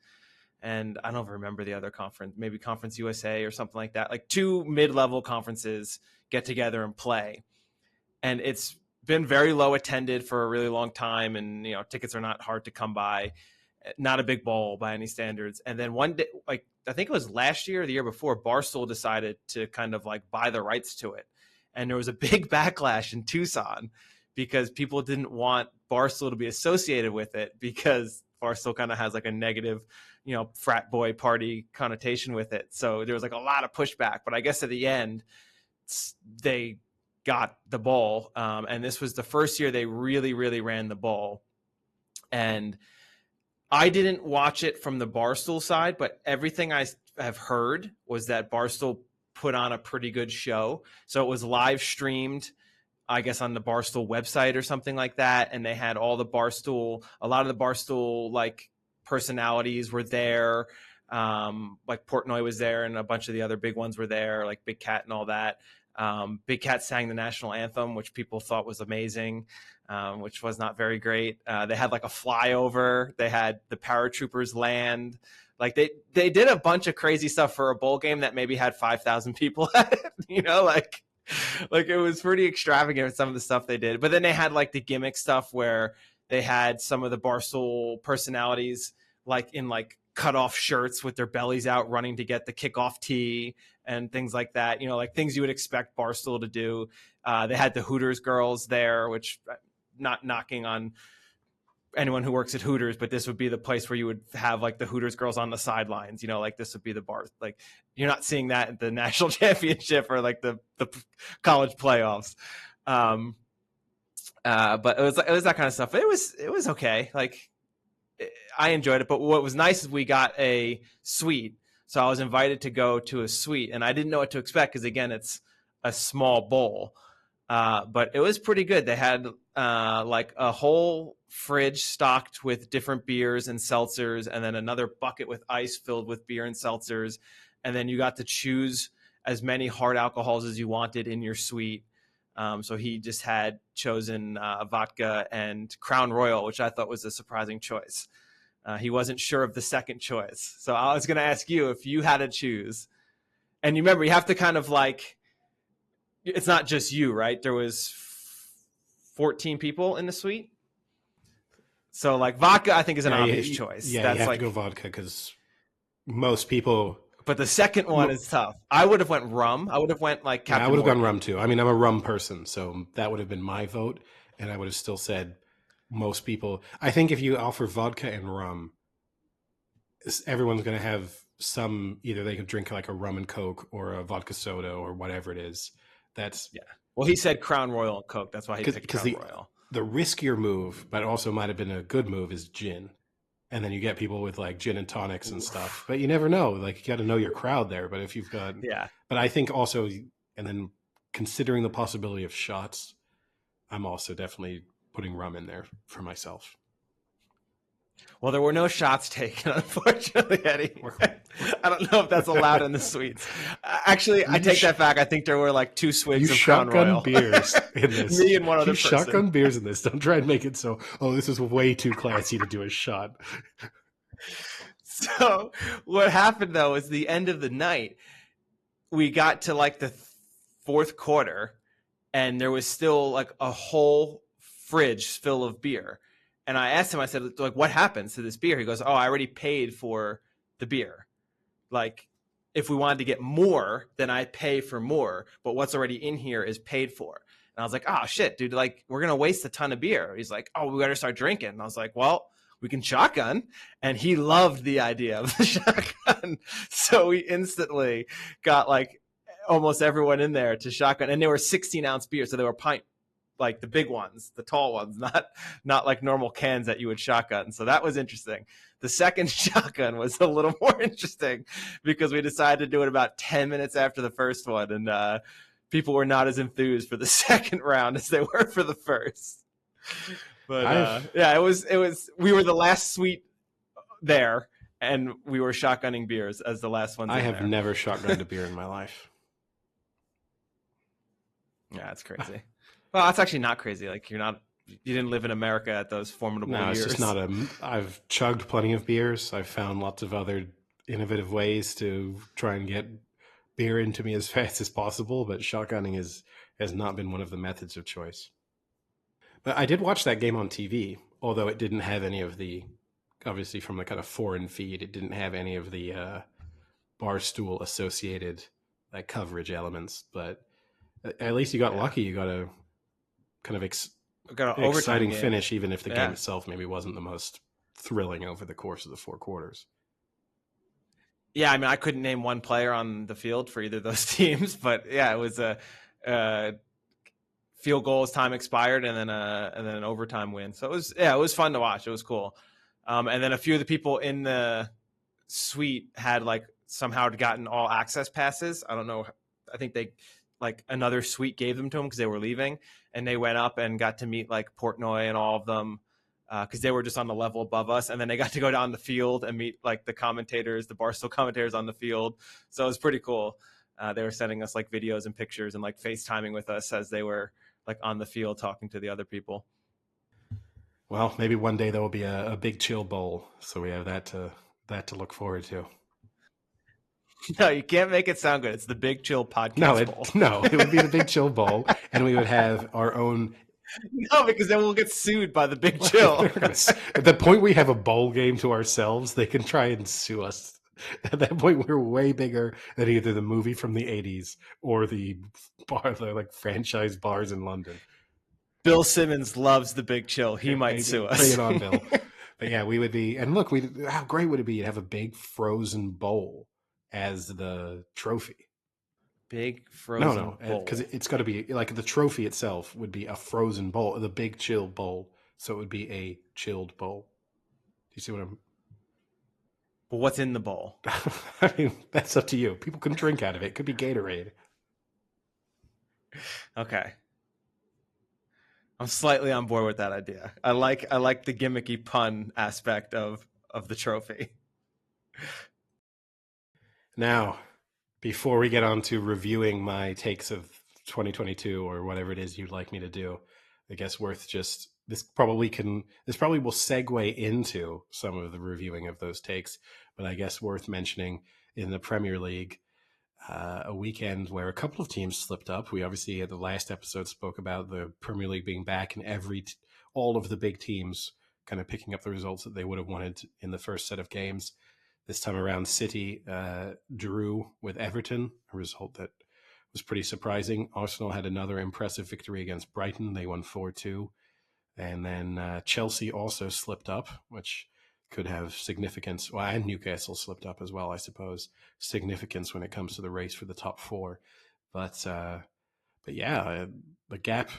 and I don't remember the other conference, maybe Conference USA or something like that. Like two mid-level conferences get together and play. And it's been very low attended for a really long time, and tickets are not hard to come by. Not a big bowl by any standards. And then one day, like I think it was last year or the year before, Barstool decided to kind of like buy the rights to it. And there was a big backlash in Tucson because people didn't want Barstool to be associated with it because Barstool kind of has like a negative, frat boy party connotation with it. So there was like a lot of pushback. But I guess at the end, they got the bowl. And this was the first year they really, really ran the bowl. And I didn't watch it from the Barstool side, but everything I have heard was that Barstool put on a pretty good show. So it was live streamed, I guess, on the Barstool website or something like that. And they had a lot of the Barstool like personalities were there. Like Portnoy was there, and a bunch of the other big ones were there, like Big Cat and all that. Big Cat sang the national anthem, which people thought was amazing, which was not very great. They had like a flyover. They had the paratroopers land. Like they did a bunch of crazy stuff for a bowl game that maybe had 5,000 people at it, like it was pretty extravagant with some of the stuff they did. But then they had like the gimmick stuff where they had some of the Barstool personalities like in like cut off shirts with their bellies out running to get the kickoff tee and things like that, like things you would expect Barstool to do. They had the Hooters girls there, which not knocking on anyone who works at Hooters, but this would be the place where you would have like the Hooters girls on the sidelines, you know, like this would be the bar. Like you're not seeing that at the national championship or like the college playoffs. But it was that kind of stuff. It was okay. Like I enjoyed it, but what was nice is we got a suite. So I was invited to go to a suite, and I didn't know what to expect because, again, it's a small bowl. But it was pretty good. They had like a whole fridge stocked with different beers and seltzers, and then another bucket with ice filled with beer and seltzers. And then you got to choose as many hard alcohols as you wanted in your suite. So he just had chosen vodka and Crown Royal, which I thought was a surprising choice. He wasn't sure of the second choice. So I was going to ask you if you had to choose. And you remember, you have to kind of like, it's not just you, right? There was 14 people in the suite. So like vodka, I think is an obvious choice. Yeah, that's you have like, to go vodka because most people. But the second one is tough. I would have went rum. I would have went like Captain I would have Morgan. gone rum too. I mean, I'm a rum person, so that would have been my vote, and I would have still said most people. I think if you offer vodka and rum, everyone's going to have some. Either they could drink like a rum and Coke or a vodka soda or whatever it is. That's yeah. Well, he said Crown Royal and Coke. That's why he picked Crown Royal. The riskier move, but also might have been a good move, is gin. And then you get people with like gin and tonics and stuff. But you never know. Like you got to know your crowd there. But if you've got, yeah. But I think also, and then considering the possibility of shots, I'm also definitely putting rum in there for myself. Well, there were no shots taken, unfortunately, Eddie. I don't know if that's allowed in the suites. Actually, I take that back. I think there were like 2 swigs of Crown Royal. Beers in this. Me and one other person. Shotgun beers in this. Don't try and make it so, this is way too classy to do a shot. So what happened, though, is the end of the night, we got to like the fourth quarter, and there was still like a whole fridge full of beer. And I asked him, I said, like, what happens to this beer? He goes, oh, I already paid for the beer. Like, if we wanted to get more, then I pay for more. But what's already in here is paid for. And I was like, oh, shit, dude, like, we're going to waste a ton of beer. He's like, oh, we better start drinking. And I was like, well, we can shotgun. And he loved the idea of the shotgun. So we instantly got, like, almost everyone in there to shotgun. And they were 16-ounce beers, so they were pint, like the big ones, the tall ones, not like normal cans that you would shotgun. So that was interesting. The second shotgun was a little more interesting because we decided to do it about 10 minutes after the first one. And people were not as enthused for the second round as they were for the first. But yeah, it was, we were the last suite there, and we were shotgunning beers as the last ones. I have never shotgunned a beer in my life. Yeah, it's crazy. Well, that's actually not crazy. Like you didn't live in America at those formidable years. No, it's just not I've chugged plenty of beers. I've found lots of other innovative ways to try and get beer into me as fast as possible, but shotgunning has not been one of the methods of choice. But I did watch that game on TV, although it didn't have any of the, obviously from the kind of foreign feed, it didn't have any of the Barstool associated like coverage elements. But at least you got lucky. You got a kind of exciting finish, even if the game itself maybe wasn't the most thrilling over the course of the 4 quarters. Yeah, I mean, I couldn't name one player on the field for either of those teams, but yeah, it was a field goal as time expired, and then an overtime win. So it was fun to watch. It was cool. And then a few of the people in the suite had like somehow gotten all access passes. I don't know. I think they like another suite gave them to them because they were leaving, and they went up and got to meet like Portnoy and all of them because they were just on the level above us. And then they got to go down the field and meet like the commentators, the Barstool commentators on the field. So it was pretty cool. They were sending us like videos and pictures and like FaceTiming with us as they were like on the field talking to the other people. Well, maybe one day there will be a Big Chill Bowl, so we have that to look forward to. No, you can't make it sound good. It's the Big Chill Podcast Bowl. No, it would be the Big Chill Bowl, and we would have our own. No, because then we'll get sued by the Big Chill. At the point we have a bowl game to ourselves, they can try and sue us. At that point, we're way bigger than either the movie from the 80s or the like franchise bars in London. Bill Simmons loves the Big Chill. He might sue us. Bring it on, Bill. But yeah, we would be, and look, how great would it be to have a big frozen bowl as the trophy? Big frozen bowl. Because it's got to be like the trophy itself would be a frozen bowl, the Big Chill bowl. So it would be a chilled bowl. Do you see what I'm? But what's in the bowl? I mean, that's up to you. People can drink out of it. It could be Gatorade. Okay. I'm slightly on board with that idea. I like the gimmicky pun aspect of the trophy. Now, before we get on to reviewing my takes of 2022 or whatever it is you'd like me to do, I guess worth just this probably will segue into some of the reviewing of those takes, but I guess worth mentioning in the Premier League, a weekend where a couple of teams slipped up. We obviously at the last episode spoke about the Premier League being back and all of the big teams kind of picking up the results that they would have wanted in the first set of games. This time around, City drew with Everton, a result that was pretty surprising. Arsenal had another impressive victory against Brighton. They won 4-2. And then Chelsea also slipped up, which could have significance. Well, and Newcastle slipped up as well, I suppose. Significance when it comes to the race for the top four. But yeah, the gap,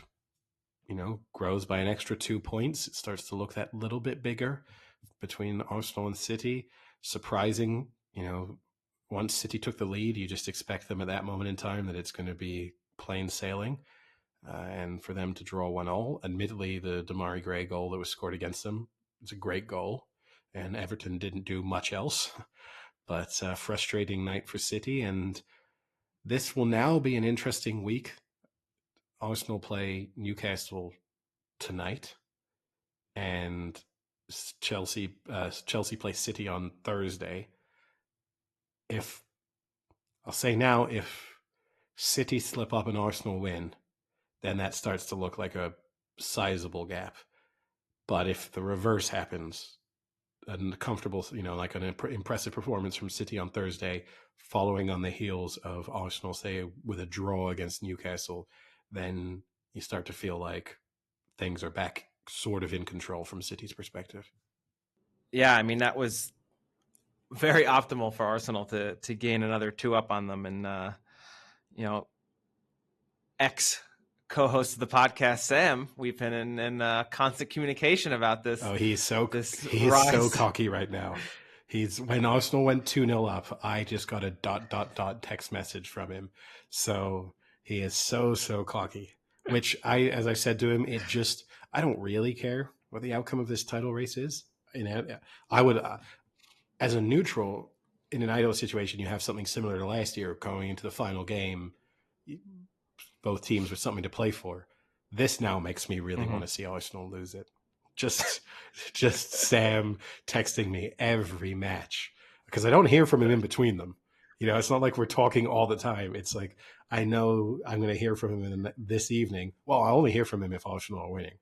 grows by an extra 2 points. It starts to look that little bit bigger between Arsenal and City. Surprising, once City took the lead, you just expect them at that moment in time that it's going to be plain sailing. And for them to draw 1-1, admittedly, the Damar Gray goal that was scored against them was a great goal, and Everton didn't do much else. But frustrating night for City, and this will now be an interesting week. Arsenal play Newcastle tonight, and Chelsea play City on Thursday. If City slip up and Arsenal win, then that starts to look like a sizable gap. But if the reverse happens, a comfortable, like an impressive performance from City on Thursday, following on the heels of Arsenal, say, with a draw against Newcastle, then you start to feel like things are back sort of in control from City's perspective. Yeah, I mean, that was very optimal for Arsenal to gain another 2 up on them. And, ex-co-host of the podcast, Sam, we've been in constant communication about this. Oh, he's so cocky right now. When Arsenal went 2-0 up, I just got a ... text message from him. So he is so cocky, which as I said to him, I don't really care what the outcome of this title race is. I would, as a neutral in an ideal situation, you have something similar to last year going into the final game, both teams with something to play for. This now makes me really want to see Arsenal lose it. Just Sam texting me every match, because I don't hear from him in between them. It's not like we're talking all the time. It's like, I know I'm going to hear from him this evening. Well, I only hear from him if Arsenal are winning.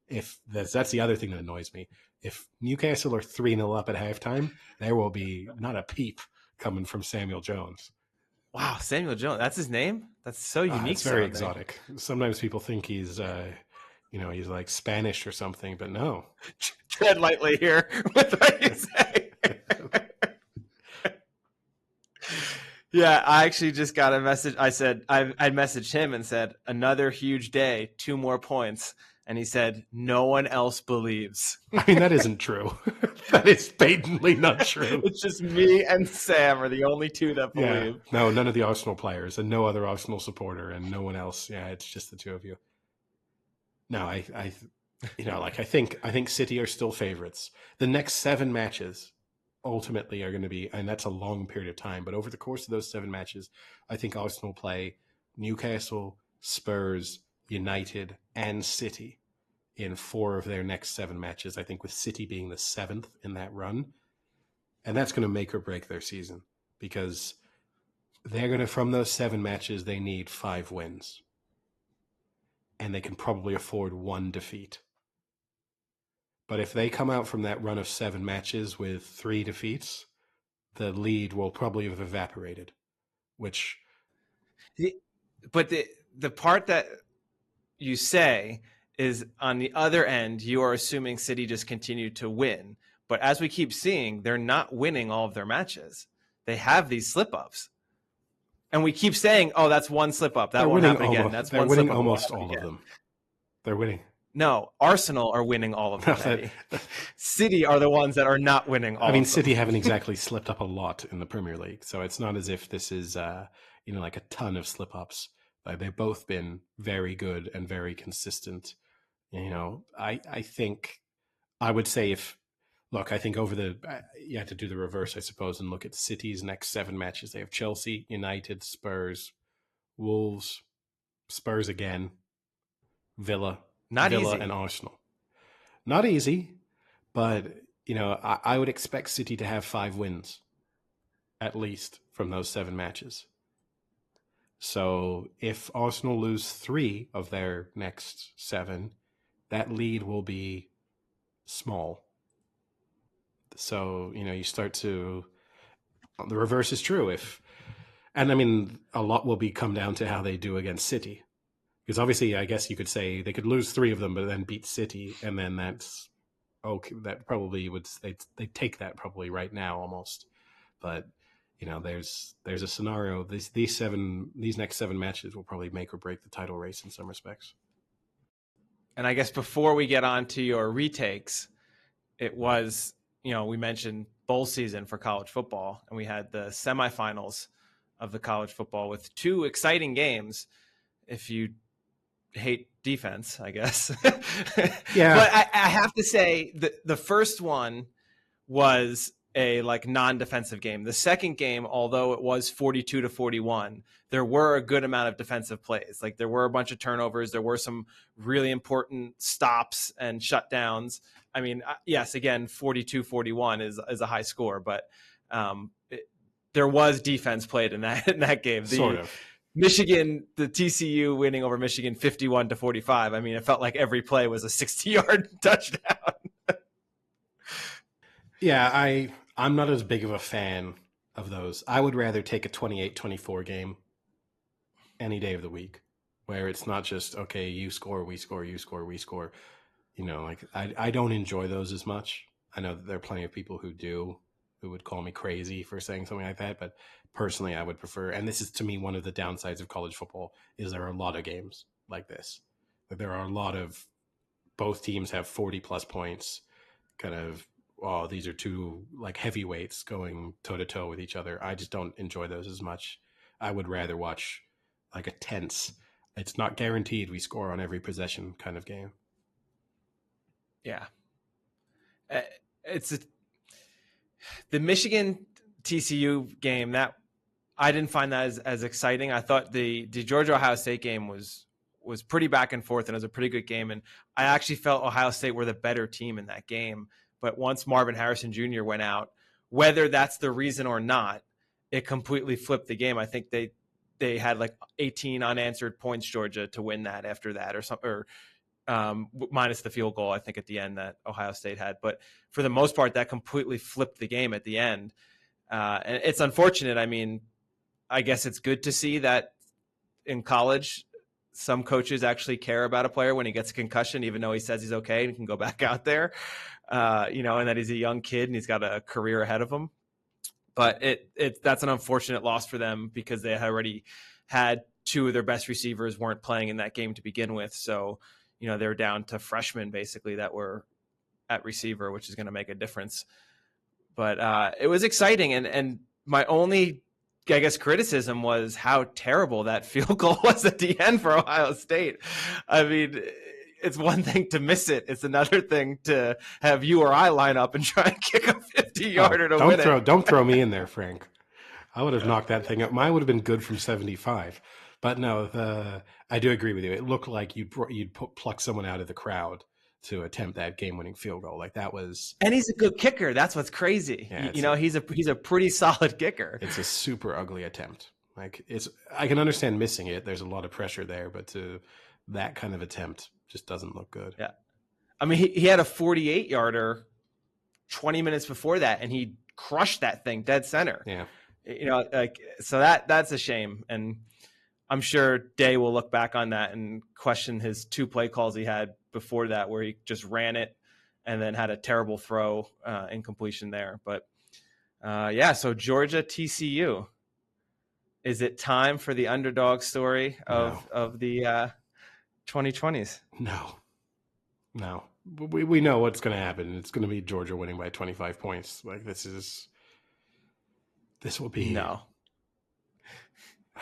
If that's the other thing that annoys me. If Newcastle are 3-0 up at halftime, there will be not a peep coming from Samuel Jones. Wow, Samuel Jones. That's his name? That's so unique. It's very exotic. Sometimes people think he's, he's like Spanish or something, but no. Tread lightly here with what you say. Yeah, I actually just got a message. I messaged him and said, another huge day, 2 more points. And he said, no one else believes. I mean, that isn't true. That is patently not true. It's just me and Sam are the only 2 that believe. Yeah. No, none of the Arsenal players and no other Arsenal supporter and no one else. Yeah, it's just the 2 of you. No, I think City are still favorites. The next 7 matches ultimately are going to be, and that's a long period of time, but over the course of those 7 matches, I think Arsenal play Newcastle, Spurs, United, and City in 4 of their next 7 matches, I think with City being the 7th in that run. And that's going to make or break their season, because they're going to, from those 7 matches, they need 5 wins. And they can probably afford 1 defeat. But if they come out from that run of 7 matches with 3 defeats, the lead will probably have evaporated, But the part that you say is on the other end, you are assuming City just continue to win. But as we keep seeing, they're not winning all of their matches. They have these slip-ups. And we keep saying, oh, that's one slip-up. That won't happen again. That's one slip-up. They're winning almost all of them. They're winning. No, Arsenal are winning all of them, Eddie. City are the ones that are not winning all of them. I mean, City haven't exactly slipped up a lot in the Premier League. So it's not as if this is, like a ton of slip-ups. They've both been very good and very consistent. I think I would say I think you have to do the reverse, I suppose, and look at City's next 7 matches. They have Chelsea, United, Spurs, Wolves, Spurs again, Villa easy. and Arsenal. Not easy, but, I would expect City to have 5 wins, at least, from those 7 matches. So if Arsenal lose 3 of their next 7, that lead will be small. So, you start to, the reverse is true. A lot will come down to how they do against City. Because obviously, I guess you could say they could lose 3 of them, but then beat City. And then that's, okay, that probably they take that probably right now almost. But, there's a scenario, these next 7 matches will probably make or break the title race in some respects. And I guess before we get on to your retakes, it was, we mentioned bowl season for college football, and we had the semifinals of the college football with 2 exciting games. If you hate defense, I guess. Yeah. But I have to say the first one was a non-defensive game. The second game, although it was 42-41, there were a good amount of defensive plays. There were a bunch of turnovers. There were some really important stops and shutdowns. I mean, yes, again, 42-41 is a high score, but there was defense played in that game. Sort of. Michigan, the TCU winning over Michigan 51-45. I mean, it felt like every play was a 60-yard touchdown. Yeah, I'm not as big of a fan of those. I would rather take a 28-24 game any day of the week, where it's not just, okay, you score, we score, you score, we score. I don't enjoy those as much. I know that there are plenty of people who do, who would call me crazy for saying something like that, but personally I would prefer, and this is to me one of the downsides of college football, is there are a lot of games like this. There are a lot of, both teams have 40 plus points, kind of, these are 2 heavyweights going toe to toe with each other. I just don't enjoy those as much. I would rather watch a tense, it's not guaranteed we score on every possession kind of game. Yeah. The Michigan TCU game, that I didn't find that as exciting. I thought the Georgia Ohio State game was pretty back and forth, and it was a pretty good game. And I actually felt Ohio State were the better team in that game. But once Marvin Harrison Jr. went out, whether that's the reason or not, it completely flipped the game. I think they had 18 unanswered points, Georgia, to win that after that, or minus the field goal, I think, at the end that Ohio State had. But for the most part, that completely flipped the game at the end. And it's unfortunate. I mean, I guess it's good to see that in college, some coaches actually care about a player when he gets a concussion, even though he says he's okay and can go back out there, and that he's a young kid and he's got a career ahead of him. But that's an unfortunate loss for them, because they had already had 2 of their best receivers weren't playing in that game to begin with. So, they're down to freshmen basically that were at receiver, which is going to make a difference. But it was exciting. And my only, I guess, criticism was how terrible that field goal was at the end for Ohio State. I mean, it's one thing to miss it. It's another thing to have you or I line up and try and kick a 50-yarder to win it. Don't throw me in there, Frank. I would have knocked that thing up. Mine would have been good from 75. But no, I do agree with you. It looked like you'd pluck someone out of the crowd to attempt that game-winning field goal. That was, and he's a good kicker. That's what's crazy. Yeah, he's a pretty solid kicker. It's a super ugly attempt. I can understand missing it. There's a lot of pressure there, but to that kind of attempt just doesn't look good. Yeah, I mean, he had a 48-yarder 20 minutes before that, and he crushed that thing dead center. Yeah, so that's a shame. And I'm sure Day will look back on that and question his 2 play calls he had before that, where he just ran it and then had a terrible throw incompletion there. But so Georgia TCU. Is it time for the underdog story of the 2020s? No. We know what's going to happen. It's going to be Georgia winning by 25 points. Like this will be no.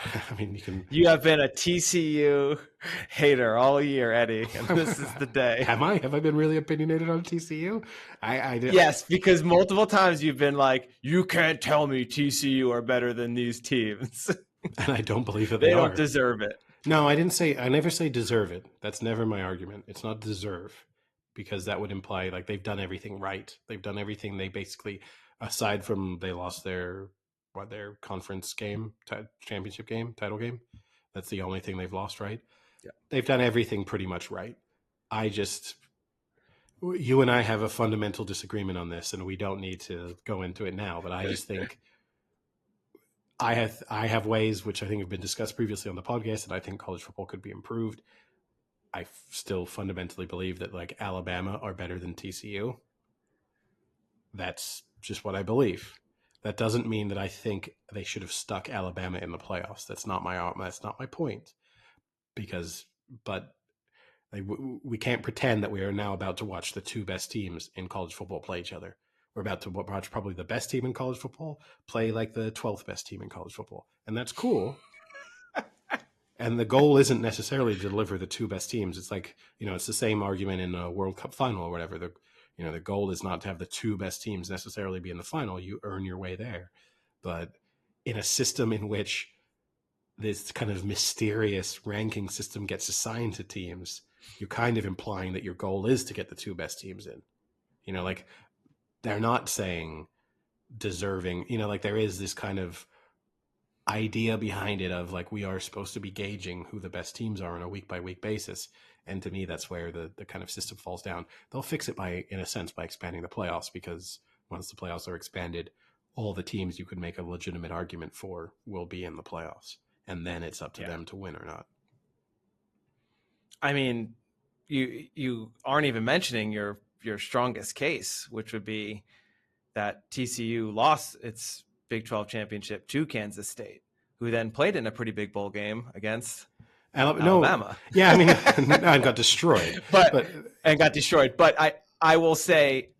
I mean, you have been a TCU hater all year, Eddie, and this is the day. Have I been really opinionated on TCU? I did. Yes, because multiple times you've been like, you can't tell me TCU are better than these teams. And I don't believe that they are. don't deserve it. No, I never say deserve it. That's never my argument. It's not deserve, because that would imply like they've done everything right. They've done everything they basically, aside from they lost their conference game, championship game, title game. That's the only thing they've lost, right? Yeah. They've done everything pretty much right. You and I have a fundamental disagreement on this, and we don't need to go into it now, but I just think I have ways which I think have been discussed previously on the podcast that I think college football could be improved. I still fundamentally believe that like Alabama are better than TCU. That's just what I believe. That doesn't mean that I think they should have stuck Alabama in the playoffs. That's not my point. But we can't pretend that we are now about to watch the 2 best teams in college football play each other. We're about to watch probably the best team in college football play like the 12th best team in college football. And that's cool. And the goal isn't necessarily to deliver the 2 best teams. It's like, it's the same argument in a World Cup final or whatever. The goal is not to have the 2 best teams necessarily be in the final. You earn your way there. But in a system in which this kind of mysterious ranking system gets assigned to teams, you're kind of implying that your goal is to get the 2 best teams in. Like they're not saying deserving, like there is this kind of idea behind it of like we are supposed to be gauging who the best teams are on a week by week basis. And to me, that's where the kind of system falls down. They'll fix it in a sense, by expanding the playoffs, because once the playoffs are expanded, all the teams you could make a legitimate argument for will be in the playoffs. And then it's up to them to win or not. I mean, you aren't even mentioning your strongest case, which would be that TCU lost its Big 12 championship to Kansas State, who then played in a pretty big bowl game against Alabama. Yeah, I mean, and got destroyed. But I will say,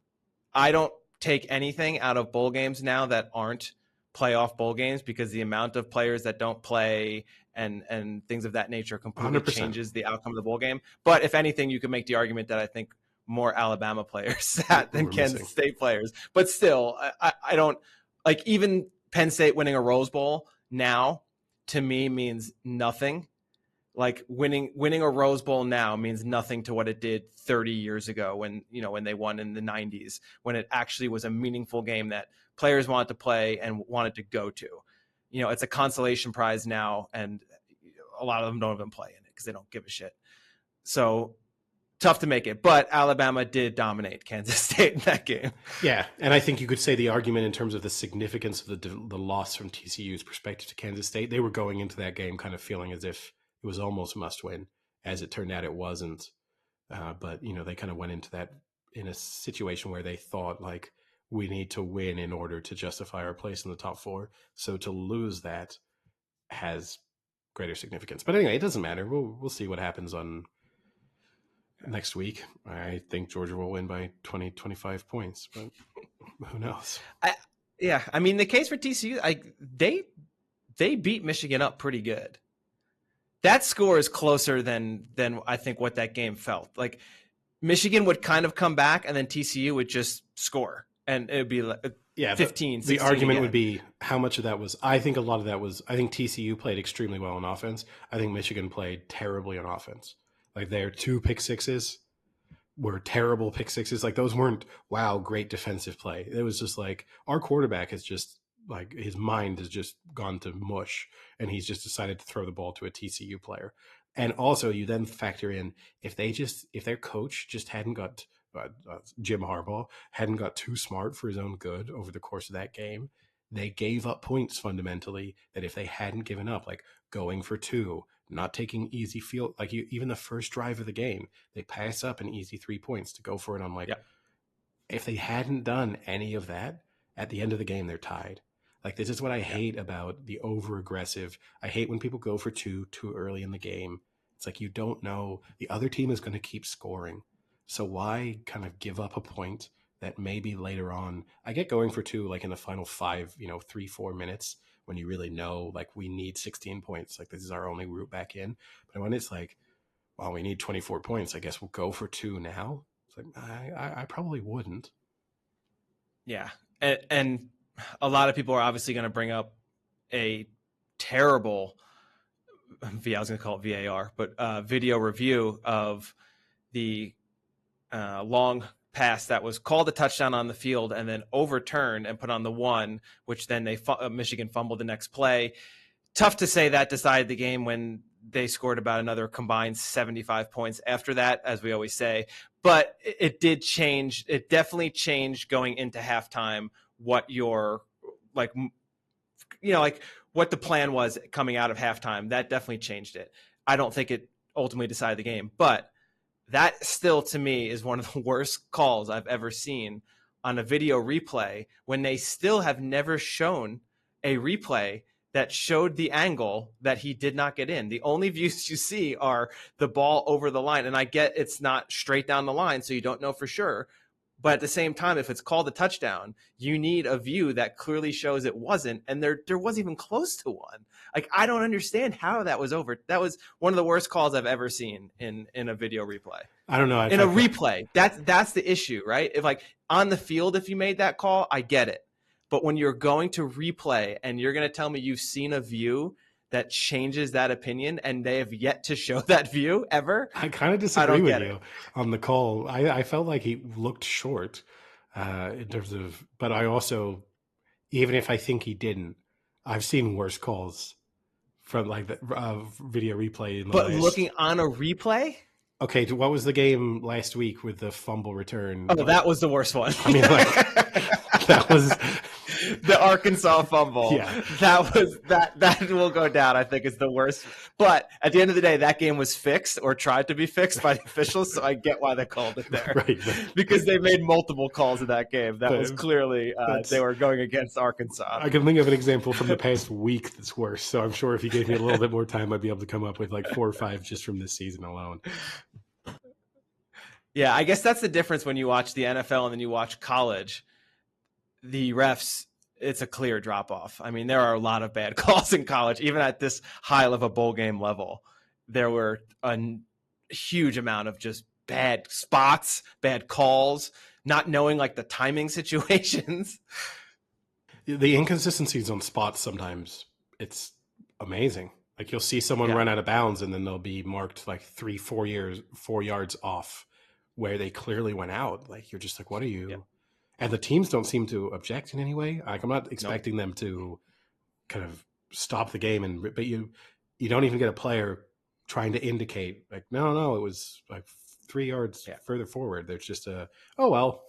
I don't take anything out of bowl games now that aren't playoff bowl games, because the amount of players that don't play and things of that nature completely 100%. changes the outcome of the bowl game. But if anything, you could make the argument that I think more Alabama players sat than Kansas State players. But still, I don't like, even Penn State winning a Rose Bowl now to me means nothing. Like winning a Rose Bowl now means nothing to what it did 30 years ago when they won in the 90s, when it actually was a meaningful game that players wanted to play and wanted to go to. It's a consolation prize now, and a lot of them don't even play in it because they don't give a shit. So tough to make it, but Alabama did dominate Kansas State in that game. Yeah, and I think you could say the argument in terms of the significance of the loss from TCU's perspective to Kansas State, they were going into that game kind of feeling as if it was almost must win. As it turned out, it wasn't. But they kind of went into that in a situation where they thought like, we need to win in order to justify our place in the top 4. So to lose that has greater significance. But anyway, it doesn't matter. We'll see what happens on next week. I think Georgia will win by 20, 25 points, but who knows? I mean, the case for TCU, they beat Michigan up pretty good. That score is closer than I think what that game felt. Like Michigan would kind of come back, and then TCU would just score, and it would be like 15. The argument would be how much of that was. I think a lot of that was. I think TCU played extremely well on offense. I think Michigan played terribly on offense. Like their 2 pick sixes were terrible pick sixes. Like those weren't great defensive play. It was just like our quarterback is just like his mind has just gone to mush, and he's just decided to throw the ball to a TCU player. And also, you then factor in if their coach just hadn't got Jim Harbaugh hadn't got too smart for his own good over the course of that game, they gave up points fundamentally that if they hadn't given up, like going for two, not taking easy field, like even the first drive of the game, they pass up an easy 3 points to go for it on like, if they hadn't done any of that, at the end of the game, they're tied. Like, this is what I hate about the over aggressive. I hate when people go for two too early in the game. It's like, you don't know the other team is going to keep scoring. So why kind of give up a point that maybe later on, I get going for two, like in the final 5, 3-4 minutes when you really know, like, we need 16 points. Like, this is our only route back in. But when it's like, well, we need 24 points, I guess we'll go for two now. It's like, I probably wouldn't. Yeah. And a lot of people are obviously going to bring up a terrible, I was going to call it VAR, but video review of the long pass that was called a touchdown on the field and then overturned and put on the one, which then Michigan fumbled the next play. Tough to say that decided the game when they scored about another combined 75 points after that, as we always say. But it did change. It definitely changed going into halftime what your, like what the plan was coming out of halftime. That definitely changed it. I don't think it ultimately decided the game, but that still, to me, is one of the worst calls I've ever seen on a video replay when they still have never shown a replay that showed the angle that he did not get in. The only views you see are the ball over the line. And I get it's not straight down the line, so you don't know for sure. But at the same time, if it's called a touchdown, you need a view that clearly shows it wasn't. And there wasn't even close to one. Like, I don't understand how that was over. That was one of the worst calls I've ever seen in a video replay. I don't know. In a replay, that's the issue, right? If, like, on the field, if you made that call, I get it. But when you're going to replay and you're going to tell me you've seen a view that changes that opinion and they have yet to show that view ever, I kind of disagree with you on the call. I felt like he looked short in terms of, but I also, even if I think he didn't, I've seen worse calls from like the video replay. But looking on a replay? Okay, what was the game last week with the fumble return? Oh, that was the worst one. I mean, like, that was the Arkansas fumble. Yeah, that will go down. I think is the worst. But at the end of the day, that game was fixed or tried to be fixed by the officials. So I get why they called it there, right? Because they made multiple calls in that game. That was clearly they were going against Arkansas. I can think of an example from the past week that's worse. So I'm sure if you gave me a little bit more time, I'd be able to come up with like 4 or 5 just from this season alone. Yeah, I guess that's the difference when you watch the NFL and then you watch college. The refs, it's a clear drop-off. I mean, there are a lot of bad calls in college, even at this high of a bowl game level. There were a huge amount of just bad spots, bad calls, not knowing like the timing situations. The inconsistencies on spots sometimes, it's amazing. Like, you'll see someone run out of bounds and then they'll be marked like 4 yards off where they clearly went out. Like, you're just like, what are you? Yep. And the teams don't seem to object in any way. Like, I'm not expecting them to kind of stop the game, but you don't even get a player trying to indicate like, no, it was like 3 yards further forward. There's just oh, well.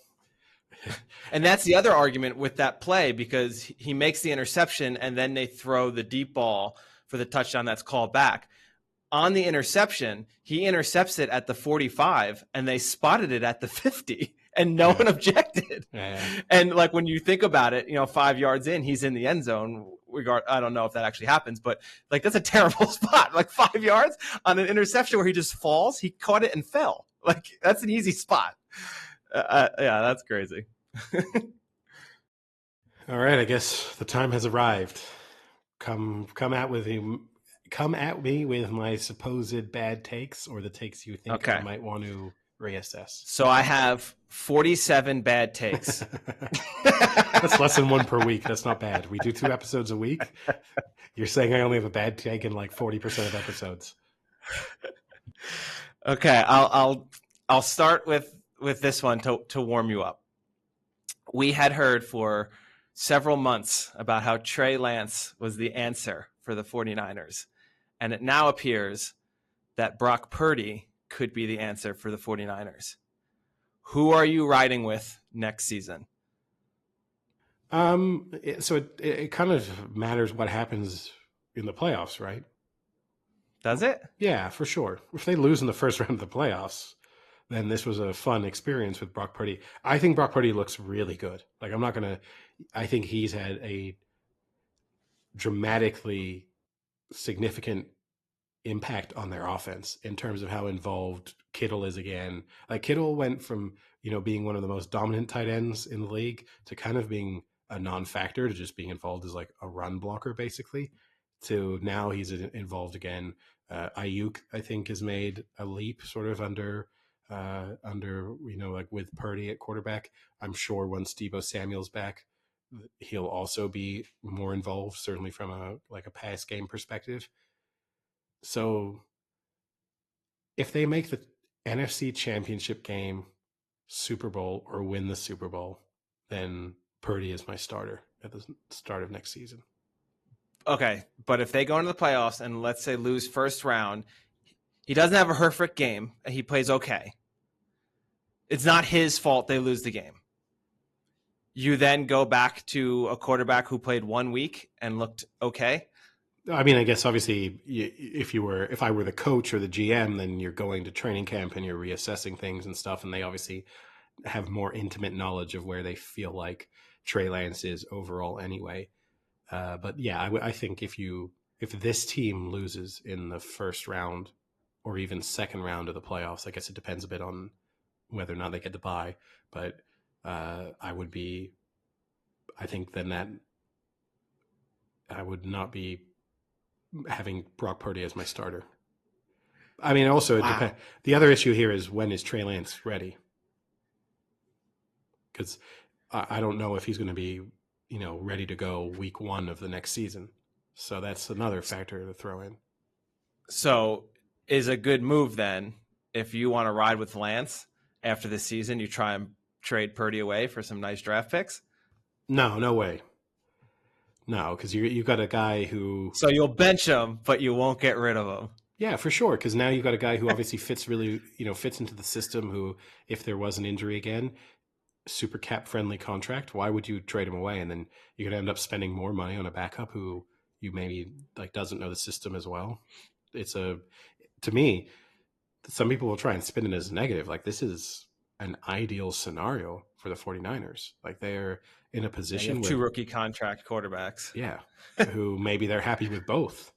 And that's the other argument with that play, because he makes the interception and then they throw the deep ball for the touchdown that's called back. On the interception, he intercepts it at the 45 and they spotted it at the 50 and no one objected. Yeah. And like, when you think about it, 5 yards in, he's in the end zone. I don't know if that actually happens, but like, that's a terrible spot. Like 5 yards on an interception where he just falls, he caught it and fell. Like, that's an easy spot. Yeah, that's crazy. All right, I guess the time has arrived. Come at me with my supposed bad takes, or the takes you think I might want to reassess. So I have 47 bad takes. That's less than one per week. That's not bad. We do 2 episodes a week. You're saying I only have a bad take in like 40% of episodes. Okay, I'll start with this one to warm you up. We had heard for several months about how Trey Lance was the answer for the 49ers. And it now appears that Brock Purdy could be the answer for the 49ers. Who are you riding with next season? It kind of matters what happens in the playoffs, right? Does it? Yeah, for sure. If they lose in the first round of the playoffs, then this was a fun experience with Brock Purdy. I think Brock Purdy looks really good. Like, I'm not going to, I think he's had a dramatically significant impact on their offense in terms of how involved Kittle is again. Like, Kittle went from, being one of the most dominant tight ends in the league to kind of being a non-factor, to just being involved as like a run blocker basically, to now he's involved again. Ayuk, I think, has made a leap sort of under like with Purdy at quarterback. I'm sure once Deebo Samuel's back, he'll also be more involved, certainly from a pass game perspective. So if they make the NFC Championship game, Super Bowl, or win the Super Bowl, then Purdy is my starter at the start of next season. Okay, but if they go into the playoffs and let's say lose first round, he doesn't have a horrific game. He plays okay. It's not his fault they lose the game. You then go back to a quarterback who played 1 week and looked okay. I mean, I guess obviously, if I were the coach or the GM, then you're going to training camp and you're reassessing things and stuff, and they obviously have more intimate knowledge of where they feel like Trey Lance is overall anyway. But yeah, I think if this team loses in the first round or even second round of the playoffs, I guess it depends a bit on whether or not they get the bye. But I think then that I would not be having Brock Purdy as my starter. I mean, also it depends. The other issue here is, when is Trey Lance ready? Because I don't know if he's going to be, ready to go week 1 of the next season. So that's another factor to throw in. So is a good move then, if you want to ride with Lance after the season, you try and trade Purdy away for some nice draft picks? No way. No, because you've got a guy who... So you'll bench him, but you won't get rid of him. Yeah, for sure. Because now you've got a guy who obviously fits into the system, who, if there was an injury again, super cap friendly contract. Why would you trade him away? And then you're going to end up spending more money on a backup who you maybe like doesn't know the system as well. To me, some people will try and spin it as a negative. Like, this is an ideal scenario for the 49ers. Like, they're in a position with 2 rookie contract quarterbacks. Yeah. Who maybe they're happy with both,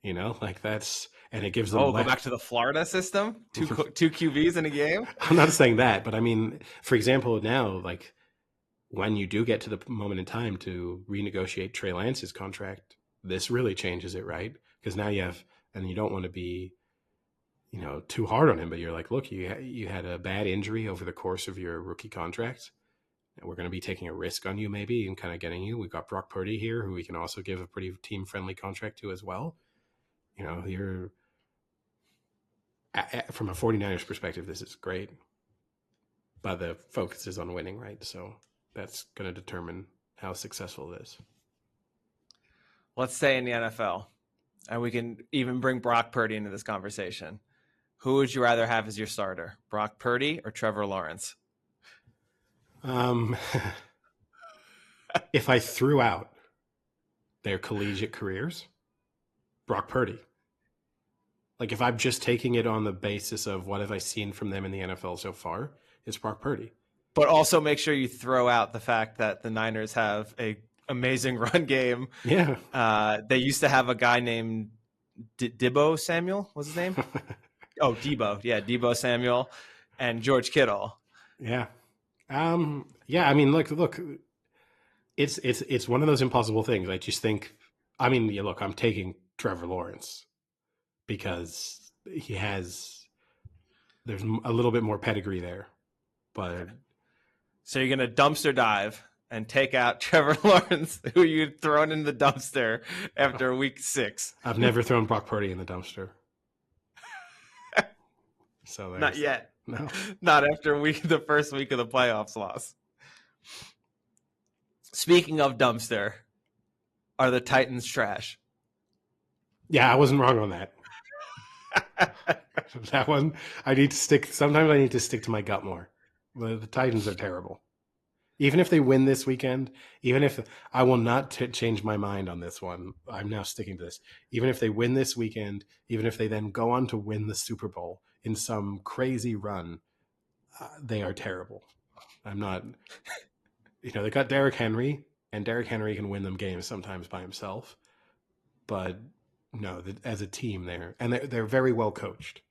like that's, and it gives them. Go back to the Florida system, two QBs in a game. I'm not saying that, but I mean, for example, now, like, when you do get to the moment in time to renegotiate Trey Lance's contract, this really changes it, right? Because now you don't want to be, too hard on him, but you're like, look, you had a bad injury over the course of your rookie contract. And we're going to be taking a risk on you maybe and kind of getting you. We've got Brock Purdy here, who we can also give a pretty team-friendly contract to as well. You're from a 49ers perspective, this is great. But the focus is on winning, right? So that's going to determine how successful it is. Let's stay in the NFL, and we can even bring Brock Purdy into this conversation. Who would you rather have as your starter, Brock Purdy or Trevor Lawrence? If I threw out their collegiate careers, Brock Purdy. Like, if I'm just taking it on the basis of what have I seen from them in the NFL so far, it's Brock Purdy. But also make sure you throw out the fact that the Niners have a amazing run game. Yeah. They used to have a guy named Deebo Samuel, was his name? Oh, Deebo. Yeah, Deebo Samuel and George Kittle. Yeah. Yeah, I mean, look, it's one of those impossible things. I just think, I mean, yeah, look, I'm taking Trevor Lawrence because there's a little bit more pedigree there, but. So you're going to dumpster dive and take out Trevor Lawrence, who you'd thrown in the dumpster after week 6. I've never thrown Brock Purdy in the dumpster. So not yet. No, not after the first week of the playoffs loss. Speaking of dumpster, are the Titans trash? Yeah, I wasn't wrong on that. That one, sometimes I need to stick to my gut more. The Titans are terrible. Even if they win this weekend, even if I will not change my mind on this one, I'm now sticking to this. Even if they win this weekend, even if they then go on to win the Super Bowl in some crazy run, they are terrible. I'm not, they got Derrick Henry, and Derrick Henry can win them games sometimes by himself. But no, as a team, they're very well coached.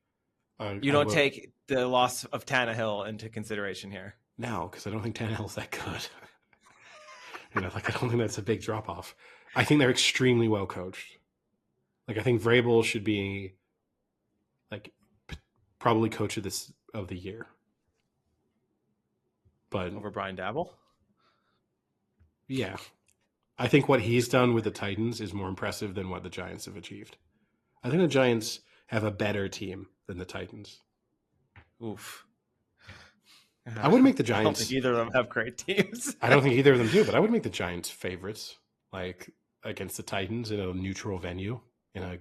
You don't take the loss of Tannehill into consideration here. No, because I don't think Tannehill's that good. I don't think that's a big drop off. I think they're extremely well coached. I think Vrabel should be probably coach of the year. But over Brian Dabble? Yeah. I think what he's done with the Titans is more impressive than what the Giants have achieved. I think the Giants have a better team than the Titans. Oof. I would make the Giants. I don't think either of them have great teams. I don't think either of them do, but I would make the Giants favorites, against the Titans in a neutral venue. I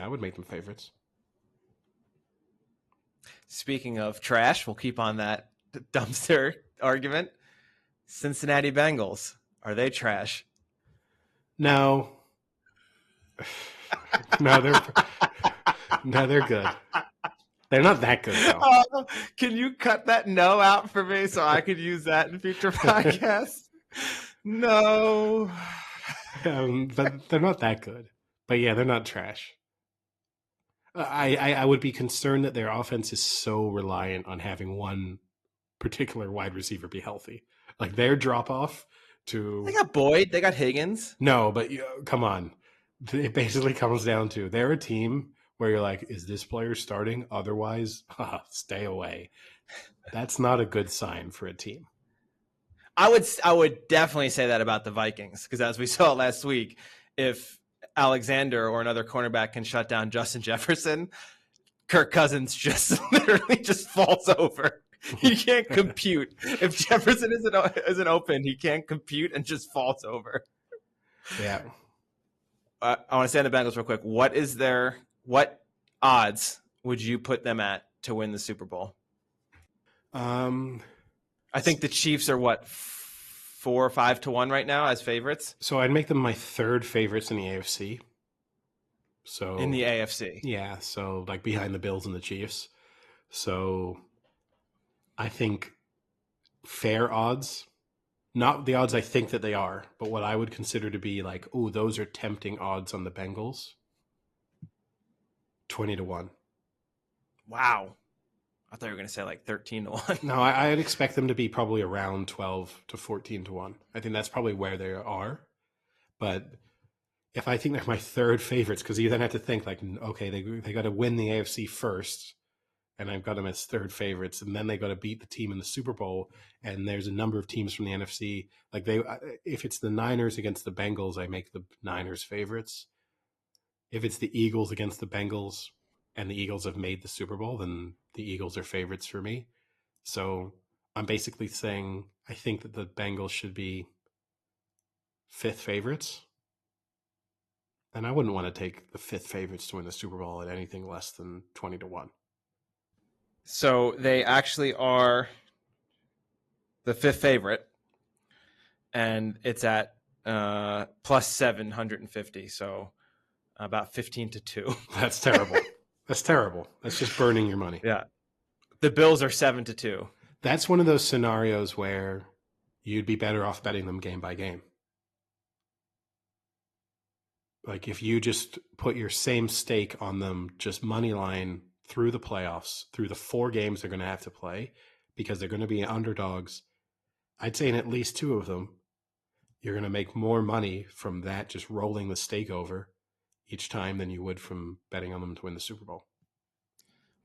would make them favorites. Speaking of trash, we'll keep on that dumpster argument. Cincinnati Bengals, are they trash? No. No, they're good. They're not that good, though. Can you cut that no out for me so I could use that in future podcasts? No. But they're not that good. But yeah, they're not trash. I would be concerned that their offense is so reliant on having one particular wide receiver be healthy. Their drop off to... They got Boyd. They got Higgins. No, but come on. It basically comes down to they're a team where you're like, is this player starting? Otherwise, stay away. That's not a good sign for a team. I would definitely say that about the Vikings, because as we saw last week, if Alexander or another cornerback can shut down Justin Jefferson, Kirk Cousins just literally just falls over. He can't compute. If Jefferson isn't open, he can't compute and just falls over. Yeah. I want to say on the Bengals real quick. What odds would you put them at to win the Super Bowl? I think the Chiefs are 4 or 5 to 1 right now as favorites. So I'd make them my third favorites in the AFC. So in the AFC, yeah. So behind the Bills and the Chiefs. So I think fair odds, not the odds I think that they are, but what I would consider to be those are tempting odds on the Bengals. 20 to 1. Wow. I thought you were going to say 13 to 1. No, I'd expect them to be probably around 12 to 14 to 1. I think that's probably where they are. But if I think they're my third favorites, because you then have to think okay, they got to win the AFC first, and I've got them as third favorites, and then they got to beat the team in the Super Bowl, and there's a number of teams from the NFC. If it's the Niners against the Bengals, I make the Niners favorites. If it's the Eagles against the Bengals, and the Eagles have made the Super Bowl, then the Eagles are favorites for me. So I'm basically saying I think that the Bengals should be fifth favorites. And I wouldn't want to take the fifth favorites to win the Super Bowl at anything less than 20 to 1. So they actually are the fifth favorite, and it's at plus 750. So about 15 to 2. That's terrible. That's terrible. That's just burning your money. Yeah. The Bills are 7 to 2. That's one of those scenarios where you'd be better off betting them game by game. If you just put your same stake on them, just money line through the playoffs, through the 4 games they're going to have to play, because they're going to be underdogs. I'd say in at least 2 of them, you're going to make more money from that, just rolling the stake over each time, than you would from betting on them to win the Super Bowl.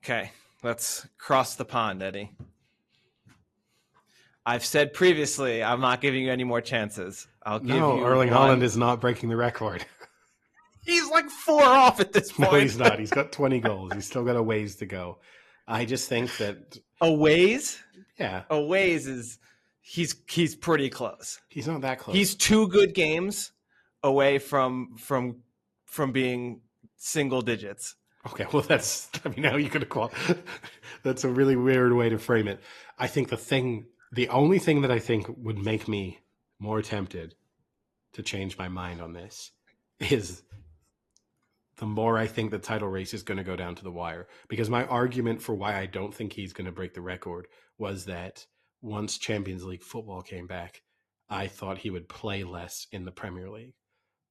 Okay, let's cross the pond, Eddie. I've said previously, I'm not giving you any more chances. I'll give you Erling Haaland is not breaking the record. He's 4 off at this point. No, he's not. He's got 20 goals. He's still got a ways to go. I just think that a ways? Yeah. A ways is he's pretty close. He's not that close. He's 2 good games away from being single digits. Okay, well how you could call that's a really weird way to frame it. I think the thing The only thing that I think would make me more tempted to change my mind on this is the more I think the title race is going to go down to the wire. Because my argument for why I don't think he's going to break the record was that once Champions League football came back, I thought he would play less in the Premier League.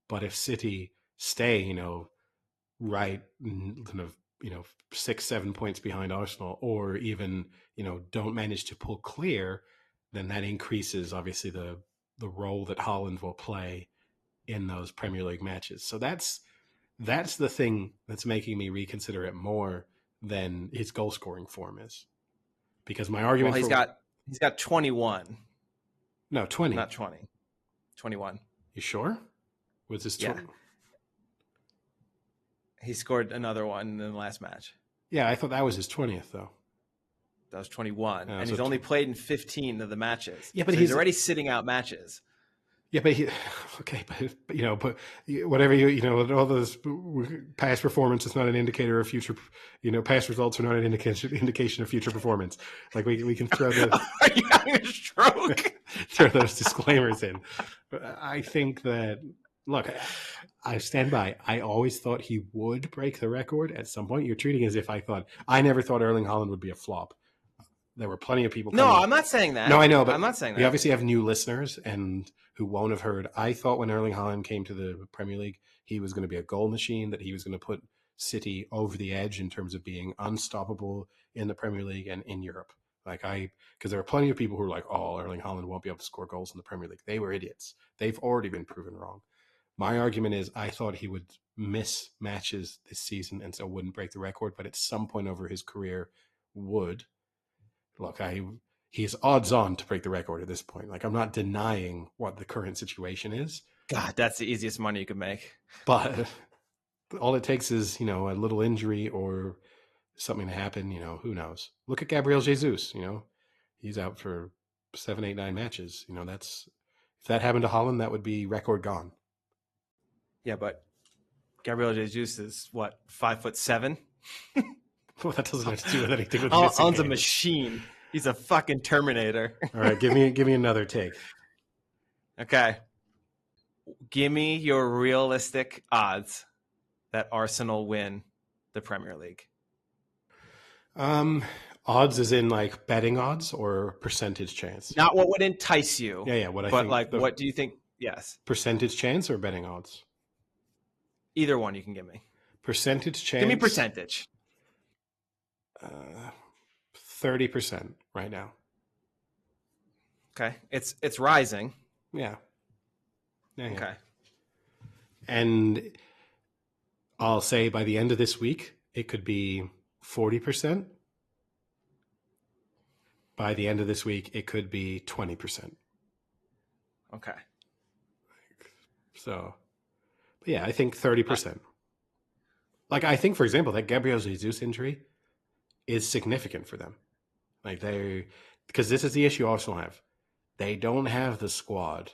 But if City stay, right, 6-7 points behind Arsenal, or even, don't manage to pull clear, then that increases obviously the role that Haaland will play in those Premier League matches. So that's the thing that's making me reconsider it more than his goal scoring form is. Because my argument he's got 21. No, 20. Not 20. 21. You sure? Was this 20? Yeah. He scored another one in the last match. Yeah, I thought that was his 20th though. That was 21. And he's only played in 15 of the matches. Yeah, but he's already sitting out matches. Yeah, but but whatever all those past performance is not an indicator of future. Past results are not an indication of future performance. Like we can throw the. Are you having a stroke? Throw those disclaimers in. But I think that I stand by. I always thought he would break the record at some point. You're treating it as if I never thought Erling Haaland would be a flop. There were plenty of people. No, I'm not saying that. No, I know, but I'm not saying that. We obviously have new listeners and who won't have heard. I thought when Erling Haaland came to the Premier League, he was going to be a goal machine, that he was going to put City over the edge in terms of being unstoppable in the Premier League and in Europe. Because there are plenty of people who are like, oh, Erling Haaland won't be able to score goals in the Premier League. They were idiots. They've already been proven wrong. My argument is I thought he would miss matches this season and so wouldn't break the record, but at some point over his career would. He's odds on to break the record at this point. I'm not denying what the current situation is. God, that's the easiest money you could make. But all it takes is, a little injury or something to happen, who knows? Look at Gabriel Jesus, he's out for 7, 8, 9 matches. If that happened to Haaland, that would be record gone. Yeah, but Gabriel Jesus is what, 5'7"? Well, that doesn't have to do with anything with Haaland's a machine. He's a fucking Terminator. All right, give me another take. Okay. Give me your realistic odds that Arsenal win the Premier League. Odds as in betting odds or percentage chance? Not what would entice you. Yeah, what I think. But what do you think? Yes. Percentage chance or betting odds? Either one you can give me. Percentage chance. Give me percentage. 30% right now. Okay. It's rising. Yeah. Okay. And I'll say by the end of this week, it could be 40%. By the end of this week, it could be 20%. Okay. So, but yeah, I think 30%. I think, for example, that Gabriel Jesus injury is significant for them. Because this is the issue Arsenal have. They don't have the squad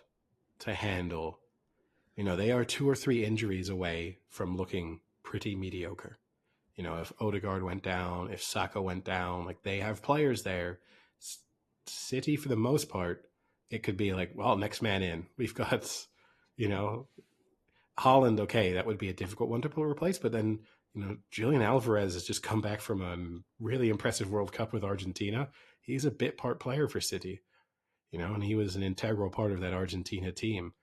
to handle. They are 2 or 3 injuries away from looking pretty mediocre. If Odegaard went down, if Saka went down, they have players there. City, for the most part, it could be next man in. We've got, Haaland, okay, that would be a difficult one to replace, but then, Julian Alvarez has just come back from a really impressive World Cup with Argentina. He's a bit part player for City, and he was an integral part of that Argentina team.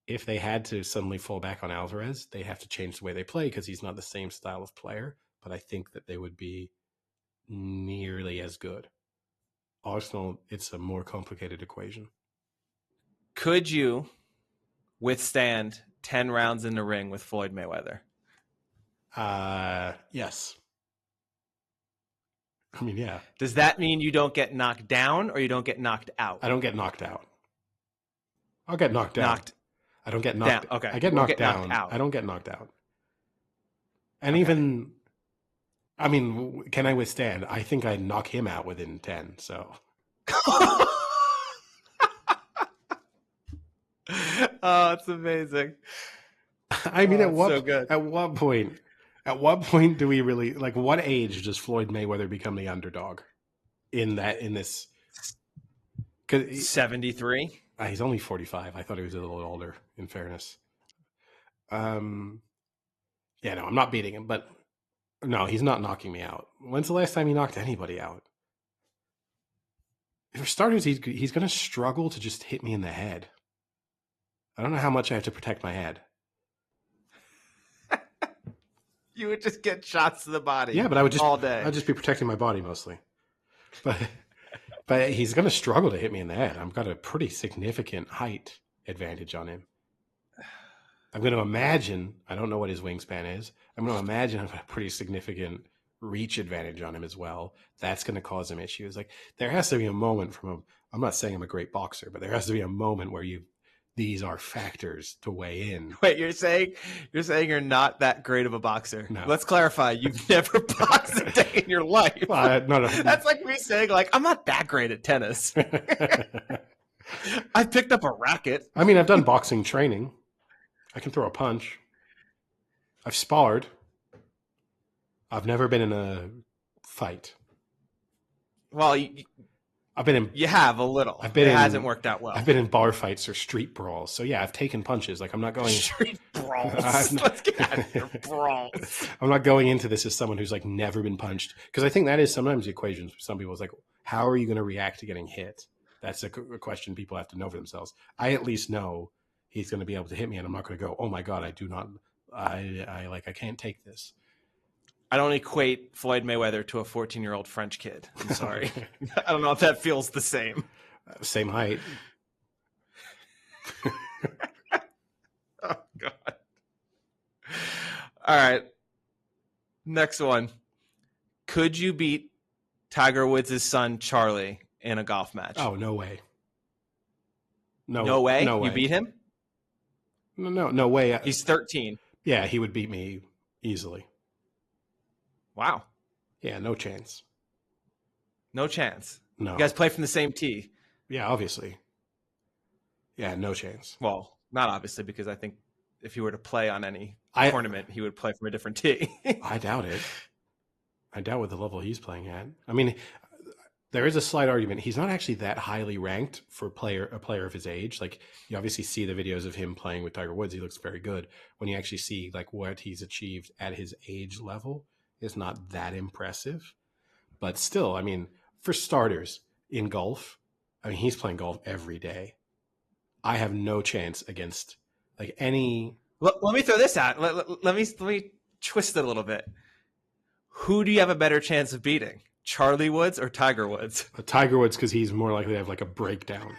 If they had to suddenly fall back on Alvarez, they have to change the way they play because he's not the same style of player, but I think that they would be nearly as good. Arsenal, it's a more complicated equation. Could you withstand 10 rounds in the ring with Floyd Mayweather? Yes. I mean, yeah. Does that mean you don't get knocked down or you don't get knocked out? I don't get knocked out. I'll get knocked down. I don't get knocked down. Okay. I get knocked down. I don't get knocked out. And even, I mean, can I withstand? I think I knock him out within 10, so. Oh, it's amazing. I mean, at what point do we really, what age does Floyd Mayweather become the underdog in this? 73. He's only 45. I thought he was a little older, in fairness. Yeah, no, I'm not beating him, but no, he's not knocking me out. When's the last time he knocked anybody out? For starters, he's going to struggle to just hit me in the head. I don't know how much I have to protect my head. You would just get shots to the body. Yeah, but I would just all day. I'd just be protecting my body mostly. But he's going to struggle to hit me in the head. I've got a pretty significant height advantage on him. I'm going to imagine, I don't know what his wingspan is. I'm going to imagine I've got a pretty significant reach advantage on him as well. That's going to cause him issues. Like, there has to be a moment I'm not saying I'm a great boxer, but there has to be a moment where these are factors to weigh in. Wait, you're saying you're not that great of a boxer? No. Let's clarify. You've never boxed a day in your life. No. That's like me saying, like, I'm not that great at tennis. I picked up a racket. I mean, I've done boxing training. I can throw a punch. I've sparred. I've never been in a fight. Well, I've been in. You have a little. It hasn't worked out well. I've been in bar fights or street brawls. So yeah, I've taken punches. Like, I'm not going street brawls. Let's get out of here, brawls. I'm not going into this as someone who's like never been punched, because I think that is sometimes the equation for some people. Is like, how are you going to react to getting hit? That's a question people have to know for themselves. I at least know he's going to be able to hit me, and I'm not going to go, oh my God, I do not. I can't take this. I don't equate Floyd Mayweather to a 14-year-old French kid. I'm sorry. I don't know if that feels the same. Same height. Oh, God. All right. Next one. Could you beat Tiger Woods' son, Charlie, in a golf match? Oh, no way. No way? No way. You beat him? No way. He's 13. Yeah, he would beat me easily. Wow. Yeah, no chance. No chance. No. You guys play from the same tee. Yeah, obviously. Yeah, no chance. Well, not obviously, because I think if he were to play on any tournament, he would play from a different tee. I doubt it. I doubt with the level he's playing at. I mean, there is a slight argument. He's not actually that highly ranked for a player of his age. Like, you obviously see the videos of him playing with Tiger Woods. He looks very good. When you actually see like what he's achieved at his age level, is not that impressive. But still, I mean, for starters, in golf, I mean, he's playing golf every day. I have no chance against like any. Let me throw this out. Let me twist it a little bit. Who do you have a better chance of beating? Charlie Woods or Tiger Woods? Tiger Woods, because he's more likely to have like a breakdown.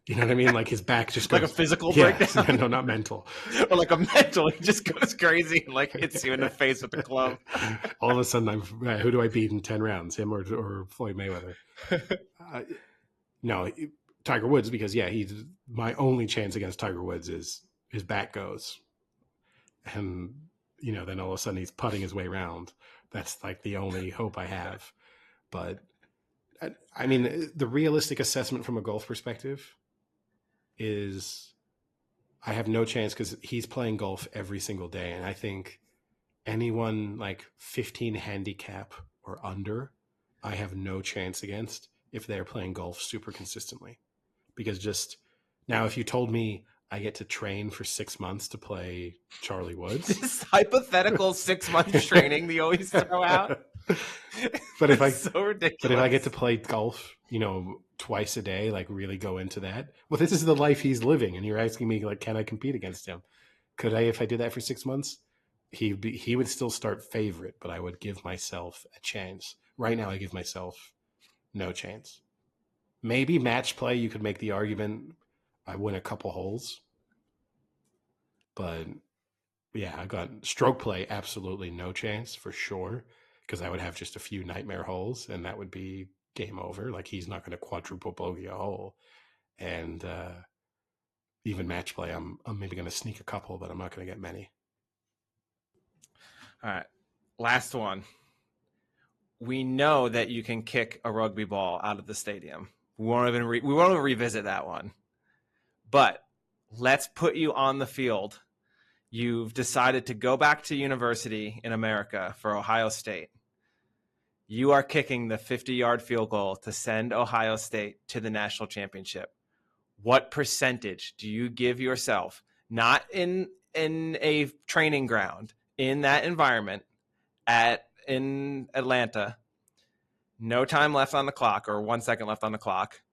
You know what I mean? Like, his back just goes, like a physical breakdown? No, not mental. Or like a mental. He just goes crazy and like hits you in the face with the club. All of a sudden, who do I beat in 10 rounds? Him or Floyd Mayweather? No, Tiger Woods, because he's my only chance against Tiger Woods is his back goes. And, then all of a sudden he's putting his way around. That's like the only hope I have. But I mean, the realistic assessment from a golf perspective is I have no chance, because he's playing golf every single day. And I think anyone like 15 handicap or under, I have no chance against if they're playing golf super consistently. Because just now, if you told me I get to train for 6 months to play Charlie Woods. This hypothetical 6 months training they always throw out. But if so ridiculous. But if I get to play golf, twice a day, like really go into that. Well, this is the life he's living, and you're asking me, like, can I compete against him? Could I, if I did that for 6 months? He would still start favorite, but I would give myself a chance. Right now, I give myself no chance. Maybe match play, you could make the argument I win a couple holes. But yeah, I got stroke play, absolutely no chance for sure, because I would have just a few nightmare holes, and that would be game over. Like, he's not going to quadruple bogey a hole. And even match play, I'm maybe going to sneak a couple, but I'm not going to get many. All right, last one. We know that you can kick a rugby ball out of the stadium. We won't even revisit that one. But let's put you on the field. You've decided to go back to university in America for Ohio State. You are kicking the 50-yard field goal to send Ohio State to the national championship. What percentage do you give yourself, not in a training ground, in that environment in Atlanta, no time left on the clock or 1 second left on the clock,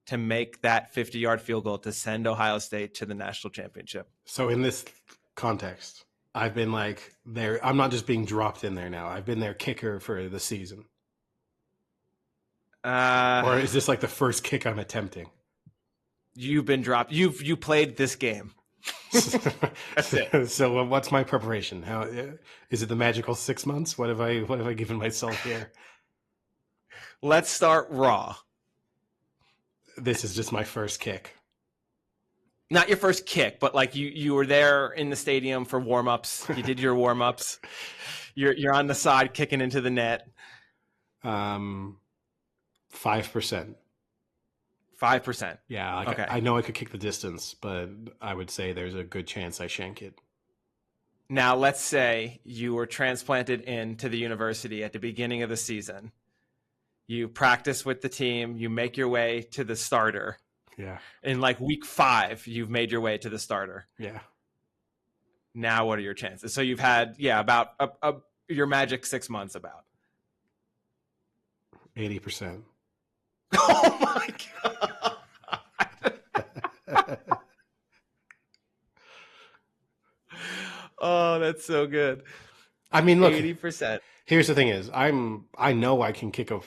to make that 50-yard field goal to send Ohio State to the national championship? So in this context, I've been like there. I'm not just being dropped in there now. I've been their kicker for the season. Or is this like the first kick I'm attempting? You've been dropped. You played this game. That's it. So what's my preparation? How is it? The magical 6 months? What have I given myself here? Let's start raw. This is just my first kick. Not your first kick, but like you were there in the stadium for warm-ups. You did your warm-ups. You're on the side kicking into the net. 5%. 5%. Yeah, like okay. I know I could kick the distance, but I would say there's a good chance I shank it. Now, let's say you were transplanted into the university at the beginning of the season. You practice with the team. You make your way to the starter. Yeah. In like week 5, you've made your way to the starter. Yeah. Now, what are your chances? So you've had, about your magic 6 months about. 80%. Oh my God. Oh, that's so good. I mean, look, 80%. Here's the thing is I know I can kick a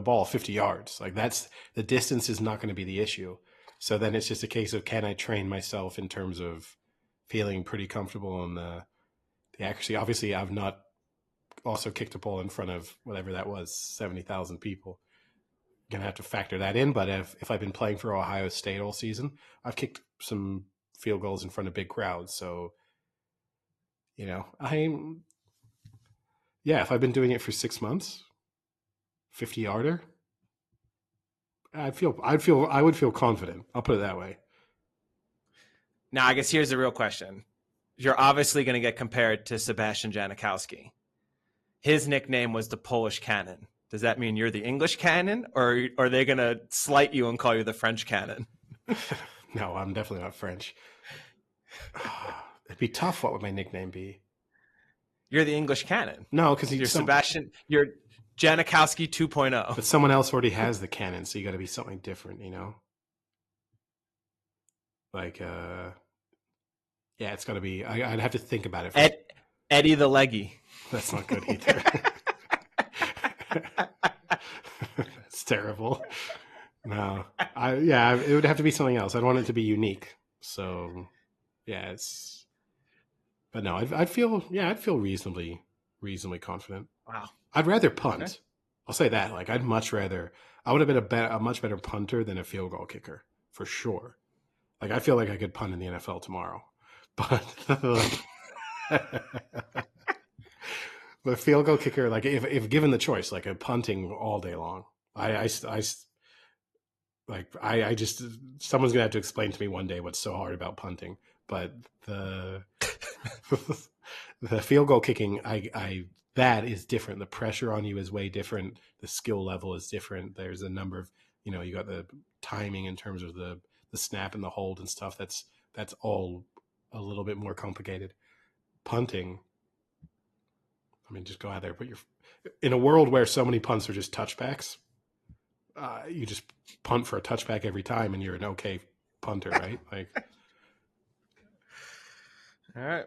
ball 50 yards. Like the distance is not going to be the issue. So then it's just a case of, can I train myself in terms of feeling pretty comfortable on the accuracy? Obviously, I've not also kicked a ball in front of whatever that was, 70,000 people. Going to have to factor that in. But if I've been playing for Ohio State all season, I've kicked some field goals in front of big crowds. So, if I've been doing it for 6 months, 50-yarder, I would feel confident. I'll put it that way. Now, I guess here's the real question. You're obviously going to get compared to Sebastian Janikowski. His nickname was the Polish Cannon. Does that mean you're the English Cannon, or are they going to slight you and call you the French Cannon? No, I'm definitely not French. It'd be tough. What would my nickname be? You're the English Cannon. No, because you're Janikowski 2.0. But someone else already has the cannon, so you got to be something different, Like, it's got to be. I'd have to think about it. Eddie the Leggy. That's not good either. That's terrible. No, it would have to be something else. I'd want it to be unique. So, but no, I'd feel reasonably confident. Wow. I'd rather punt. Okay. I'll say that. Like, I would have been a much better punter than a field goal kicker for sure. Like, I feel like I could punt in the NFL tomorrow, but the field goal kicker, like if given the choice, like a punting all day long, someone's gonna have to explain to me one day what's so hard about punting. But the field goal kicking, that is different. The pressure on you is way different. The skill level is different. There's a number of, you got the timing in terms of the snap and the hold and stuff. That's all a little bit more complicated. Punting, I mean, just go out there, in a world where so many punts are just touchbacks, you just punt for a touchback every time and you're an okay punter, right? Like, all right.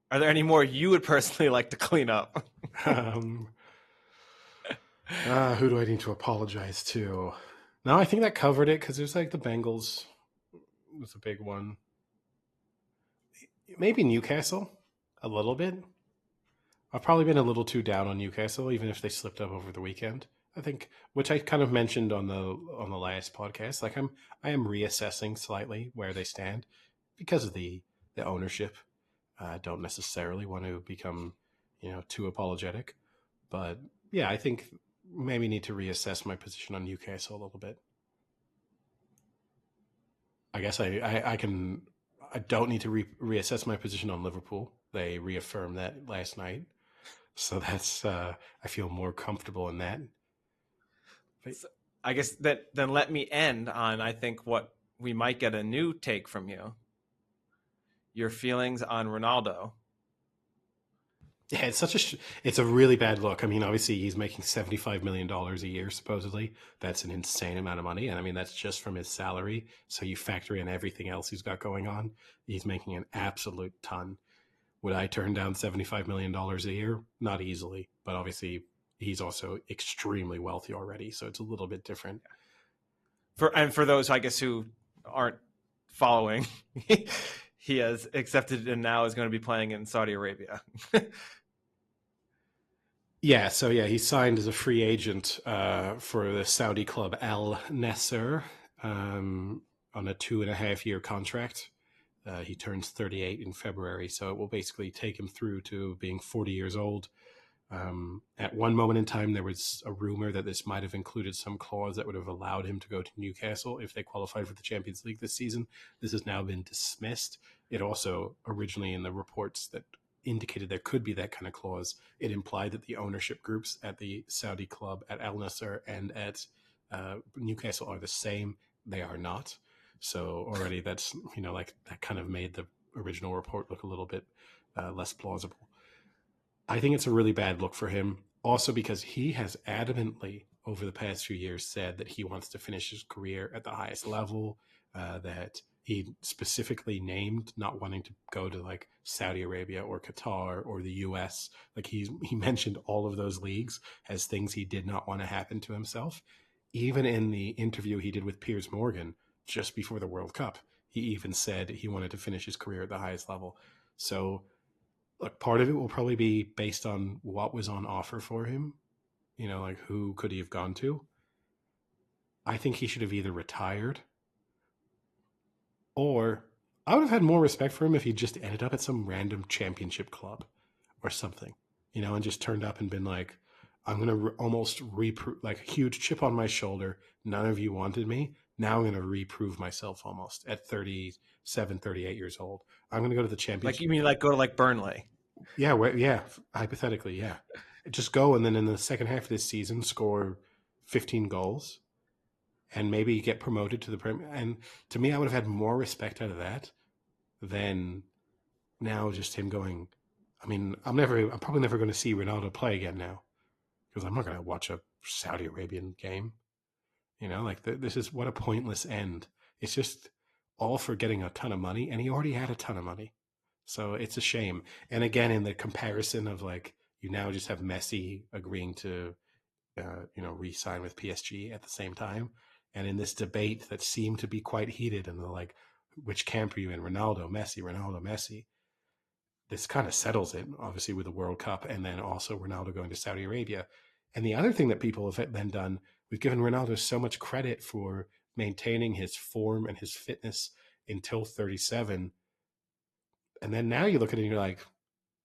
Are there any more you would personally like to clean up? Who do I need to apologize to? No, I think that covered it, because there's like the Bengals was a big one. Maybe Newcastle a little bit. I've probably been a little too down on Newcastle, even if they slipped up over the weekend. I think, which I kind of mentioned on the last podcast, like I am reassessing slightly where they stand because of the ownership. I don't necessarily want to become, too apologetic, but I think maybe need to reassess my position on Newcastle a little bit. I guess I don't need to reassess my position on Liverpool. They reaffirmed that last night. So that's I feel more comfortable in that. But, So I guess that then let me end on, I think, what we might get a new take from you. Your feelings on Ronaldo. yeah, it's a really bad look. I mean, obviously he's making $75 million a year supposedly. That's an insane amount of money, and I mean that's just from his salary. So you factor in everything else he's got going on, he's making an absolute ton. Would I turn down $75 million a year? Not easily, but obviously he's also extremely wealthy already, so it's a little bit different. For those, I guess, who aren't following, he has accepted and now is going to be playing in Saudi Arabia. Yeah, so yeah, he signed as a free agent for the Saudi club Al Nasser on a 2.5 year contract. He turns 38 in February, so it will basically take him through to being 40 years old. At one moment in time, there was a rumor that this might have included some clause that would have allowed him to go to Newcastle if they qualified for the Champions League this season. This has now been dismissed. It also, originally in the reports that indicated there could be that kind of clause, it implied that the ownership groups at the Saudi club, at Al Nasser and at Newcastle are the same. They are not. So already that's, like that kind of made the original report look a little bit less plausible. I think it's a really bad look for him. Also, because he has adamantly over the past few years said that he wants to finish his career at the highest level, that he specifically named not wanting to go to like Saudi Arabia or Qatar or the US. Like he mentioned all of those leagues as things he did not want to happen to himself. Even in the interview he did with Piers Morgan just before the World Cup, he even said he wanted to finish his career at the highest level. So look, part of it will probably be based on what was on offer for him. Like who could he have gone to? I think he should have either retired or I would have had more respect for him if he just ended up at some random championship club or something, and just turned up and been like, I'm going to almost reprove, like a huge chip on my shoulder. None of you wanted me. Now I'm going to reprove myself almost at 37, 38 years old. I'm going to go to the championship. Like, you mean like go to like Burnley? Yeah, yeah. Hypothetically, yeah. Just go and then in the second half of this season score 15 goals and maybe get promoted to the Premier. And to me, I would have had more respect out of that than now just him going. I mean, I'm probably never going to see Ronaldo play again now because I'm not going to watch a Saudi Arabian game. Like this is what a pointless end. It's just all for getting a ton of money, and he already had a ton of money. So it's a shame. And again, in the comparison of like, you now just have Messi agreeing to, re-sign with PSG at the same time. And in this debate that seemed to be quite heated and like, which camp are you in? Ronaldo, Messi. This kind of settles it, obviously, with the World Cup and then also Ronaldo going to Saudi Arabia. And the other thing that people have then done, we've given Ronaldo so much credit for maintaining his form and his fitness until 37. And then now you look at it and you're like,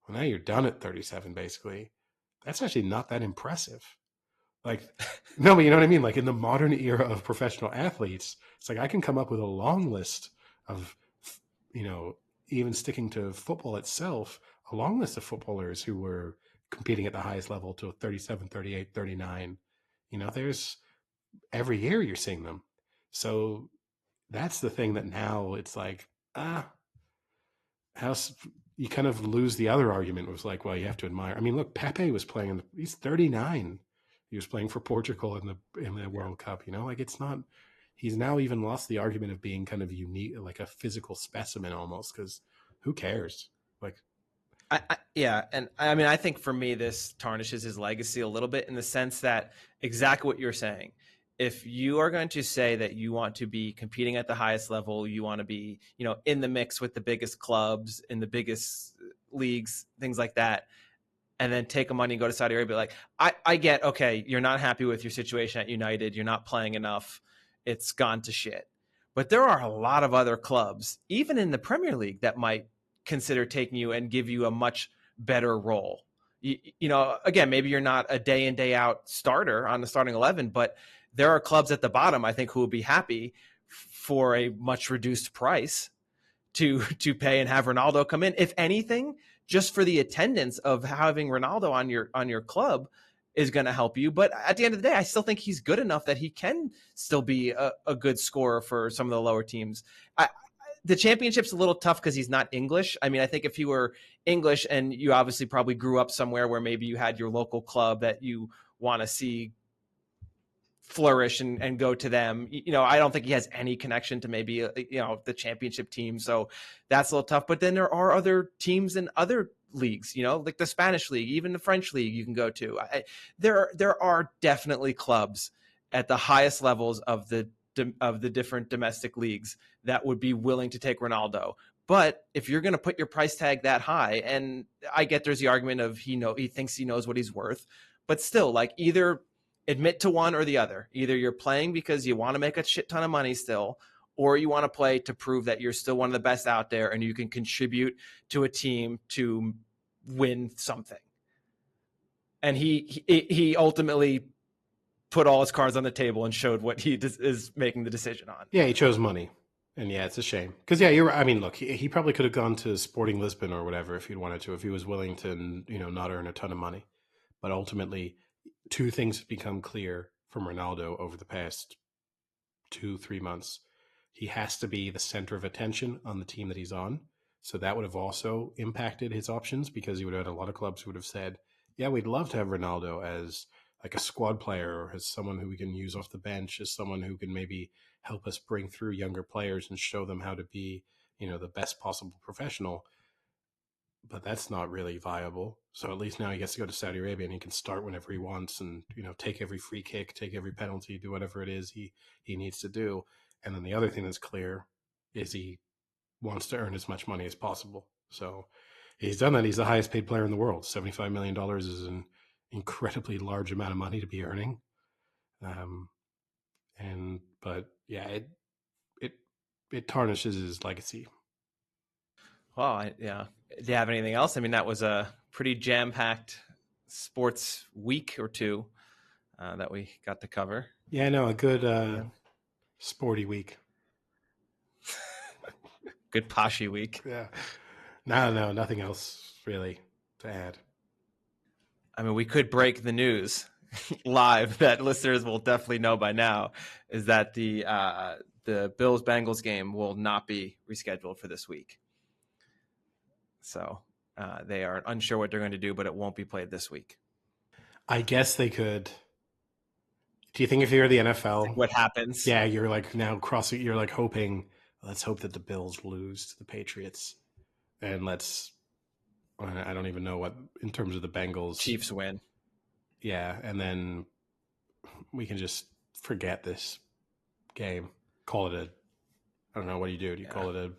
well, now you're done at 37, basically. That's actually not that impressive. Like, no, but you know what I mean? Like in the modern era of professional athletes, it's like I can come up with a long list of, even sticking to football itself, a long list of footballers who were competing at the highest level to 37, 38, 39. There's every year you're seeing them. So that's the thing that now it's like, how you kind of lose the other argument was like, well, you have to admire. I mean, look, Pepe was playing. He's 39. He was playing for Portugal in the World Cup. Like it's not. He's now even lost the argument of being kind of unique, like a physical specimen almost. Because who cares? Like, Yeah, and I mean, I think for me, this tarnishes his legacy a little bit in the sense that exactly what you're saying. If you are going to say that you want to be competing at the highest level, you want to be, in the mix with the biggest clubs, in the biggest leagues, things like that, and then take a money and go to Saudi Arabia, like I get, okay, you're not happy with your situation at United, you're not playing enough, it's gone to shit. But there are a lot of other clubs, even in the Premier League, that might consider taking you and give you a much better role. Again, maybe you're not a day in, day out starter on the starting 11, but there are clubs at the bottom, I think, who will be happy for a much reduced price to pay and have Ronaldo come in. If anything, just for the attendance of having Ronaldo on your club is going to help you. But at the end of the day, I still think he's good enough that he can still be a good scorer for some of the lower teams. The championship's a little tough because he's not English. I mean, I think if he were English and you obviously probably grew up somewhere where maybe you had your local club that you want to see flourish and go to them, I don't think he has any connection to maybe, the championship team. So that's a little tough. But then there are other teams in other leagues, like the Spanish league, even the French league you can go to. There are definitely clubs at the highest levels of the different domestic leagues that would be willing to take Ronaldo. But if you're going to put your price tag that high, and I get there's the argument of he thinks he knows what he's worth, but still, like, either admit to one or the other. Either you're playing because you want to make a shit ton of money still, or you want to play to prove that you're still one of the best out there and you can contribute to a team to win something. And he ultimately put all his cards on the table and showed what he is making the decision on. Yeah, he chose money. And yeah, it's a shame. Because yeah, you're right. I mean, look, he probably could have gone to Sporting Lisbon or whatever if he'd wanted to, if he was willing to, not earn a ton of money. But ultimately, two things have become clear from Ronaldo over the past 2-3 months. He has to be the center of attention on the team that he's on. So that would have also impacted his options, because he would have had a lot of clubs who would have said, yeah, we'd love to have Ronaldo as like a squad player, or as someone who we can use off the bench, as someone who can maybe help us bring through younger players and show them how to be, the best possible professional. But that's not really viable. So at least now he gets to go to Saudi Arabia and he can start whenever he wants and, take every free kick, take every penalty, do whatever it is he needs to do. And then the other thing that's clear is he wants to earn as much money as possible. So he's done that. He's the highest paid player in the world. $75 million is an incredibly large amount of money to be earning. But yeah, it tarnishes his legacy. Well, yeah. Do you have anything else? I mean, that was a pretty jam-packed sports week or two that we got to cover. Yeah, no, a good sporty week. Good poshy week. Yeah. No, nothing else really to add. I mean, we could break the news live that listeners will definitely know by now, is that the Bills-Bengals game will not be rescheduled for this week. So they are unsure what they're going to do, but it won't be played this week. I guess they could. Do you think if you're the NFL, what happens? Yeah, you're like now crossing. You're like hoping. Let's hope that the Bills lose to the Patriots, and I don't even know what in terms of the Bengals. Chiefs win. Yeah, and then we can just forget this game. Call it I don't know. What do? Do you call it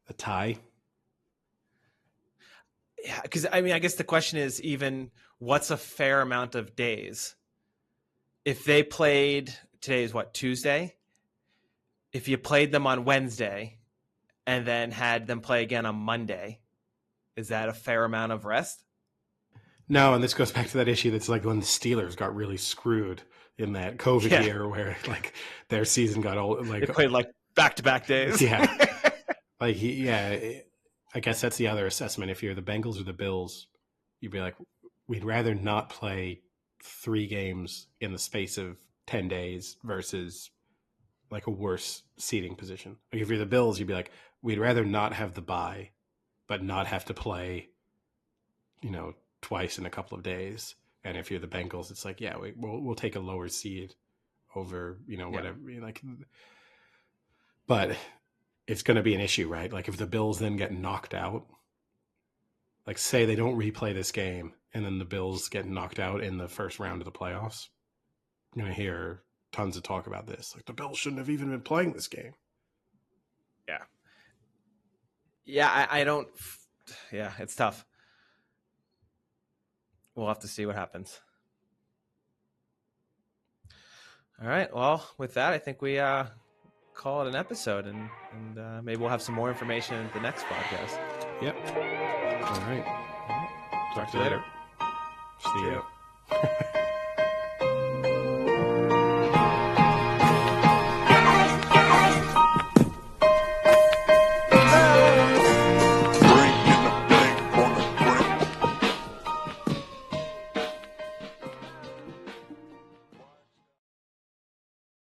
a tie? Yeah, because I mean, I guess the question is even what's a fair amount of days? If they played, today is what, Tuesday? If you played them on Wednesday and then had them play again on Monday, is that a fair amount of rest? No, and this goes back to that issue that's like when the Steelers got really screwed in that COVID year where like their season got all like they played like back-to-back days. Yeah. I guess that's the other assessment. If you're the Bengals or the Bills, you'd be like, we'd rather not play 3 games in the space of 10 days versus like a worse seating position. Like if you're the Bills, you'd be like, we'd rather not have the bye, but not have to play, twice in a couple of days. And if you're the Bengals, it's like, yeah, we'll take a lower seed over, whatever. Like, but it's going to be an issue, right? Like if the Bills then get knocked out, like say they don't replay this game and then the Bills get knocked out in the first round of the playoffs, you're going to hear tons of talk about this. Like the Bills shouldn't have even been playing this game. Yeah. Yeah, I don't. Yeah, it's tough. We'll have to see what happens. All right. Well, with that, I think we call it an episode, and maybe we'll have some more information in the next podcast. Yep. All right. Talk to you later. See you.